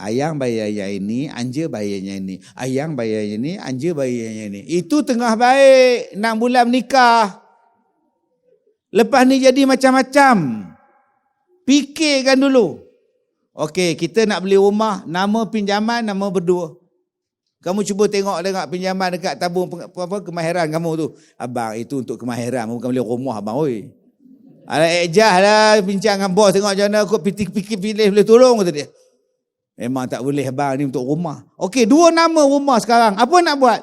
Ayang bayar yang ini, anja bayar yang ini. Ayang bayar yang ini, anja bayar yang ini. Itu tengah baik, 6 bulan menikah. Lepas ni jadi macam-macam. Fikirkan dulu. Okey, kita nak beli rumah, nama pinjaman, nama berdua. Kamu cuba tengok pinjaman dekat tabung kemahiran kamu tu. Abang, itu untuk kemahiran, bukan beli rumah abang. Oi. Ejah lah bincang dengan bos, tengok macam mana aku fikir boleh tolong kata dia. Memang tak boleh abang, ni untuk rumah. Okey, 2 nama rumah sekarang. Apa nak buat?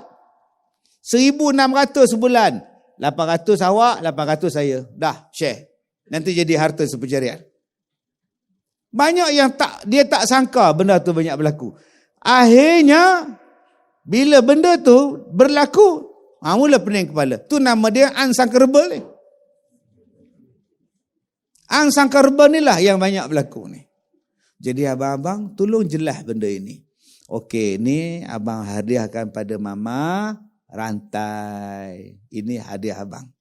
1,600 sebulan. 800 awak, 800 saya. Dah, share. Nanti jadi harta sepencarian. Banyak yang dia tak sangka benda tu banyak berlaku. Akhirnya, bila benda tu berlaku, mula pening kepala. Tu nama dia unsangkable ni. Unsangkable ni lah yang banyak berlaku ni. Jadi abang-abang, tolong jelas benda ini. Okey, ni abang hadiahkan pada mama. rantai. Ini hadiah abang.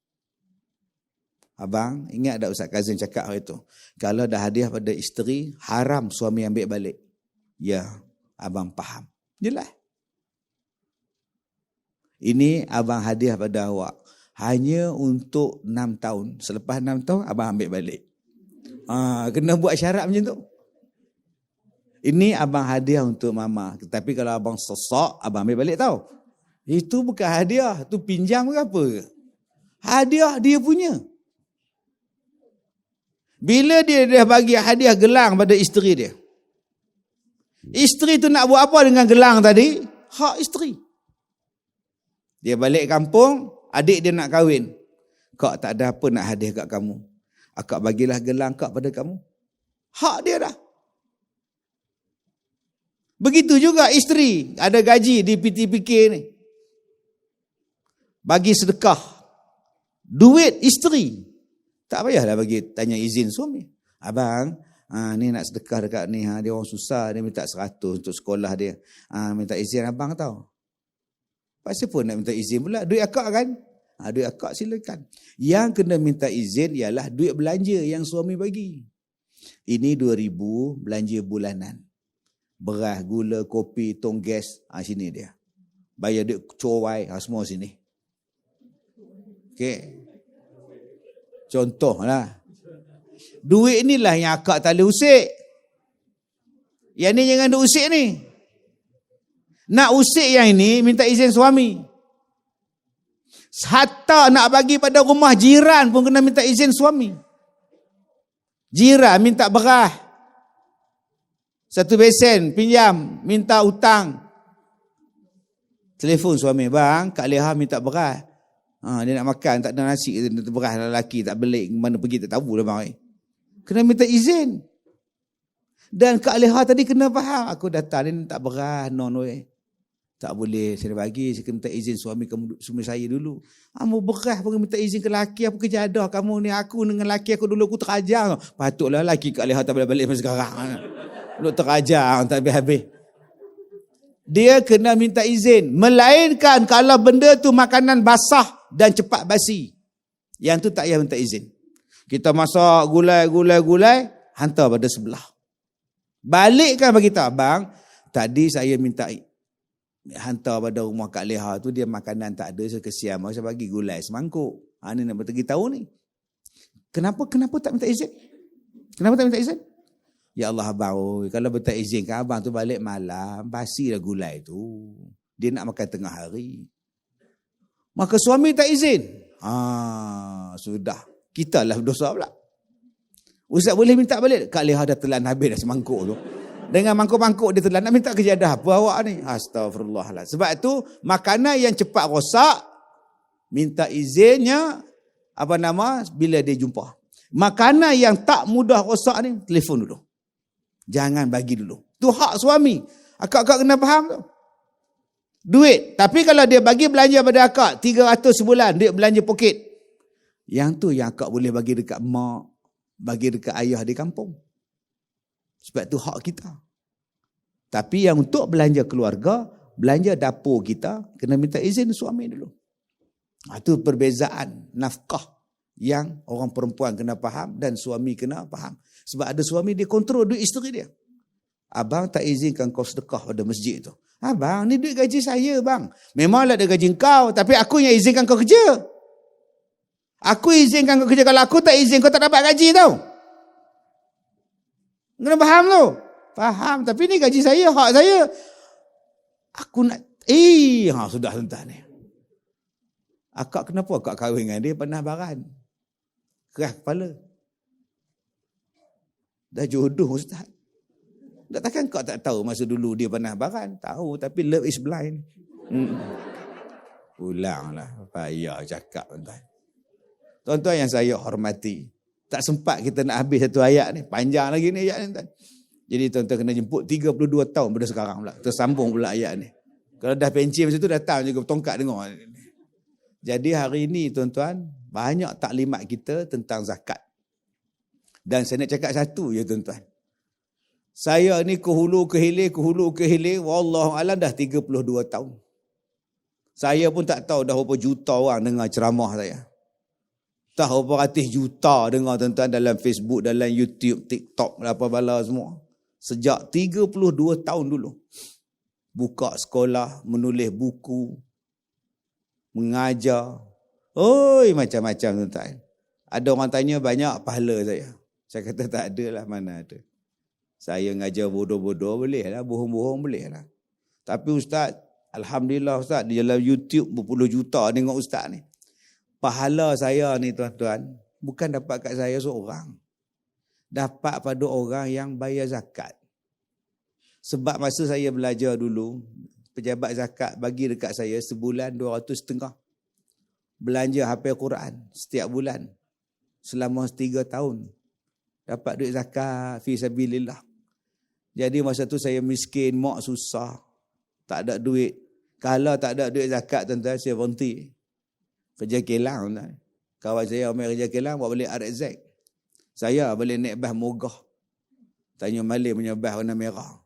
Abang, ingat tak Ustaz Kazim cakap hari itu? Kalau dah hadiah pada isteri, haram suami ambil balik. Ya, abang faham. Jelas. Ini abang hadiah pada awak. Hanya untuk 6 tahun. Selepas 6 tahun, abang ambil balik. Kena buat syarat macam tu. Ini abang hadiah untuk mama. Tapi kalau abang sesak, abang ambil balik tau. Itu bukan hadiah. Itu pinjam ke apa? Hadiah dia punya. Bila dia bagi hadiah gelang pada isteri dia. Isteri tu nak buat apa dengan gelang tadi? Hak isteri. Dia balik kampung, adik dia nak kahwin. Kak tak ada apa nak hadiah kat kamu. Akak bagilah gelang kak pada kamu. Hak dia dah. Begitu juga isteri. Ada gaji di PTPK ni. Bagi sedekah. Duit isteri. Tak payahlah bagi tanya izin suami. Abang, ni nak sedekah dekat ni. Dia orang susah. Dia minta 100 untuk sekolah dia. Minta izin abang tahu. Pasal pun nak minta izin pula. Duit akak kan? Duit akak silakan. Yang kena minta izin ialah duit belanja yang suami bagi. Ini 2,000 belanja bulanan. Beras, gula, kopi, tong gas. Sini dia. Bayar duit cowai. Semua sini. Okey. Contohlah. Duit inilah yang akak tak boleh usik. Yang ni jangan duk usik ni. Nak usik yang ini, minta izin suami. Hatta nak bagi pada rumah jiran pun kena minta izin suami. Jiran minta beras. 1 besen, pinjam, minta hutang. Telefon suami, bang, Kak Leha minta beras. Dia nak makan, tak ada nasi, beras lelaki, tak belik, mana pergi tak tahu lah bang. Kena minta izin. Dan Kak Leha tadi kena faham, aku datang ni tak beras, tak boleh saya bagi, saya kena minta izin suami saya dulu. Mau beras pun minta izin ke lelaki, apa kejadah kamu ni, aku dengan lelaki aku dulu, aku terajang. Patutlah lelaki Kak Leha tak boleh balik sampai sekarang. Duk terajang, tak habis-habis. Dia kena minta izin. Melainkan kalau benda tu makanan basah dan cepat basi. Yang tu tak payah minta izin. Kita masak gulai, hantar pada sebelah. Balikkan bagi tahu, bang, tadi saya minta hantar pada rumah Kak Leha tu, dia makanan tak ada, saya kesian, saya bagi gulai semangkuk. Ni nak bagi tahu ni. Kenapa tak minta izin? Kenapa tak minta izin? Ya Allah abang, kalau minta izin kan abang tu balik malam, basi dah gulai tu. Dia nak makan tengah hari. Maka suami tak izin. Sudah. Kita lah berdosa pula. Ustaz boleh minta balik? Kak Leha dah telan habis dah semangkuk tu. Dengan mangkuk-mangkuk dia telan. Nak minta kejadah apa awak ni? Astagfirullahaladzim. Sebab tu makanan yang cepat rosak, minta izinnya bila dia jumpa. Makanan yang tak mudah rosak ni, telefon dulu. Jangan bagi dulu. Tu hak suami. Akak-akak kena faham tu. Duit. Tapi kalau dia bagi belanja pada akak 300 sebulan, duit belanja poket. Yang tu yang akak boleh bagi dekat mak, bagi dekat ayah di kampung. Sebab tu hak kita. Tapi yang untuk belanja keluarga, belanja dapur kita, kena minta izin suami dulu. Itu perbezaan nafkah yang orang perempuan kena faham dan suami kena faham. Sebab ada suami dia kontrol duit isteri dia. Abang tak izinkan kau sedekah pada masjid tu. Abang, ni duit gaji saya bang. Memanglah ada gaji kau, tapi aku yang izinkan kau kerja. Aku izinkan kau kerja. Kalau aku tak izin, kau tak dapat gaji tau. Kena faham tu. Faham, tapi ni gaji saya, hak saya. Aku nak, sudah tuan-tuan ni. Akak kenapa akak kahwin dengan dia pernah baran? Keras kepala. Dah jodoh Ustaz. Tak takkan kau tak tahu masa dulu dia pernah baran? Tahu, tapi love is blind. Ulanglah. Payah cakap tuan-tuan. Tuan-tuan yang saya hormati. Tak sempat kita nak habis satu ayat ni. Panjang lagi ni ayat ni tuan. Jadi tuan-tuan kena jemput 32 tahun pada sekarang pula. Tersambung pula ayat ni. Kalau dah pencin macam tu datang juga tongkat dengar. Jadi hari ini tuan-tuan, banyak taklimat kita tentang zakat. Dan saya nak cakap satu ya tuan-tuan. Saya ni ke hulu ke hilir, wallahualam dah 32 tahun. Saya pun tak tahu dah berapa juta orang dengar ceramah saya. Tahu berapa ratus juta dengar tuan-tuan dalam Facebook, dalam YouTube, TikTok, apa bala semua. Sejak 32 tahun dulu. Buka sekolah, menulis buku, mengajar. Oi, macam-macam tuan-tuan. Ada orang tanya banyak pahala saya. Saya kata tak ada lah, mana ada. Saya ngajar bodoh-bodoh boleh lah, bohong-bohong boleh lah. Tapi Ustaz, Alhamdulillah Ustaz, di dalam YouTube berpuluh juta tengok Ustaz ni. Pahala saya ni tuan-tuan, bukan dapat kat saya seorang. Dapat pada orang yang bayar zakat. Sebab masa saya belajar dulu, pejabat zakat bagi dekat saya sebulan 250. Belanja hafal Quran setiap bulan. Selama 3 tahun. Dapat duit zakat fi sabilillah. Jadi masa tu saya miskin, mak susah. Tak ada duit. Kalau tak ada duit zakat tuan-tuan, saya berhenti. Kerja kilang tuan. Kawan saya ambil kerja kilang buat balik RZ. Saya boleh naik bas mogah. Tanya Malik punya bas warna merah.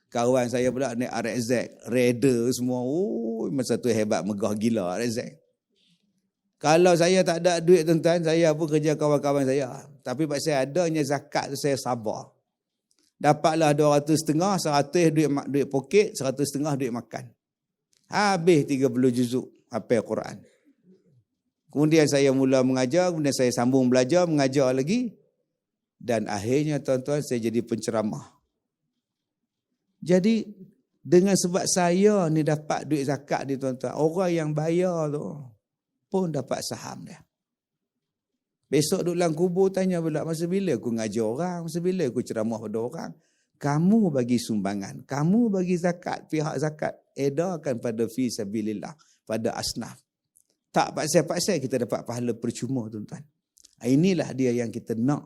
Kawan saya pula naik RZ, Raider semua. Oh, masa tu hebat, megah gila RZ. Kalau saya tak ada duit tuan-tuan, saya pun kerja kawan-kawan saya. Tapi pasal adanya zakat tu saya sabar. Dapatlah 250, 100 duit poket, 150 duit makan. Habis 30 juzuk hafal Quran. Kemudian saya mula mengajar, kemudian saya sambung belajar, mengajar lagi. Dan akhirnya tuan-tuan saya jadi penceramah. Jadi dengan sebab saya ni dapat duit zakat ni tuan-tuan, orang yang bayar tu pun dapat saham dia. Besok duduk dalam kubur tanya pula, masa bila aku ngajar orang, masa bila aku ceramah pada orang. Kamu bagi sumbangan, kamu bagi zakat, pihak zakat edarkan pada fi sabilillah, pada asnaf. Tak paksa-paksa kita dapat pahala percuma tuan-tuan. Inilah dia yang kita nak,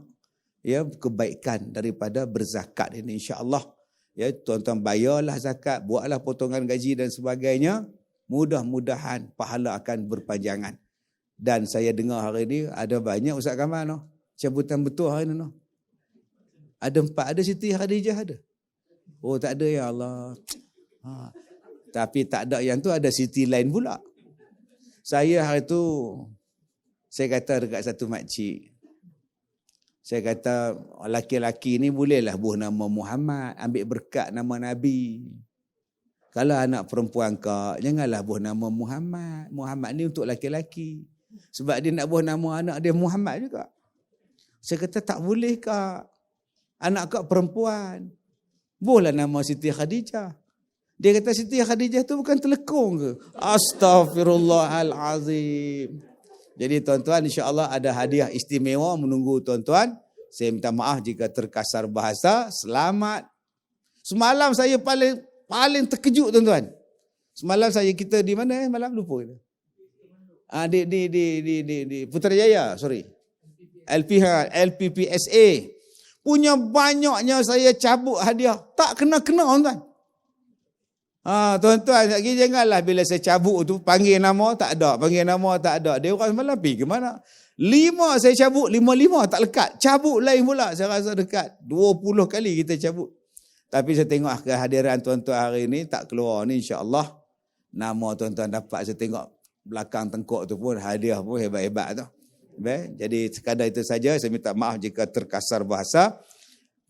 ya, kebaikan daripada berzakat ini insya-Allah. Ya, tuan-tuan bayarlah zakat, buatlah potongan gaji dan sebagainya. Mudah-mudahan pahala akan berpanjangan. Dan saya dengar hari ini ada banyak Ustaz Kamal no. Cabutan betul hari ini no. Ada 4, ada Siti Khadijah ada. Oh tak ada ya Allah. Tapi tak ada yang tu, ada Siti lain pula. Saya hari tu, saya kata dekat satu makcik. Saya kata laki-laki ni bolehlah buh nama Muhammad, ambil berkat nama Nabi. Kalau anak perempuan kak, janganlah buh nama Muhammad. Muhammad ni untuk laki-laki. Sebab dia nak buh nama anak dia Muhammad juga. Saya kata tak boleh kak. Anak kak perempuan. Buhlah nama Siti Khadijah. Dia kata Siti Khadijah tu bukan telekung ke? Astaghfirullahalazim. Jadi tuan-tuan insya-Allah ada hadiah istimewa menunggu tuan-tuan. Saya minta maaf jika terkasar bahasa. Selamat. Semalam saya paling terkejut tuan-tuan. Semalam kita di mana malam lupa kita. Di Putrajaya, sorry. LPPSA. Punya banyaknya saya cabut hadiah. Tak kena-kena tuan-tuan. Tuan-tuan, janganlah bila saya cabut tu panggil nama tak ada, panggil nama tak ada. Dia orang semalam pergi ke mana? 5 saya cabut, 5 tak lekat. Cabut lain pula, saya rasa dekat 20 kali kita cabut. Tapi saya tengok kehadiran tuan-tuan hari ini tak keluar ni, insya-Allah nama tuan-tuan dapat. Saya tengok belakang tengkok tu pun hadiah pun hebat-hebat tu. Baik, jadi sekadar itu saja. Saya minta maaf jika terkasar bahasa.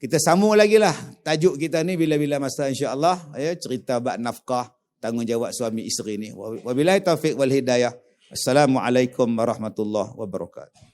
Kita sambung lagi lah tajuk kita ni bila-bila masa insya-Allah, ya, cerita bab nafkah, tanggungjawab suami isteri ni. Wabillahi taufiq wal hidayah. Assalamualaikum warahmatullahi wabarakatuh.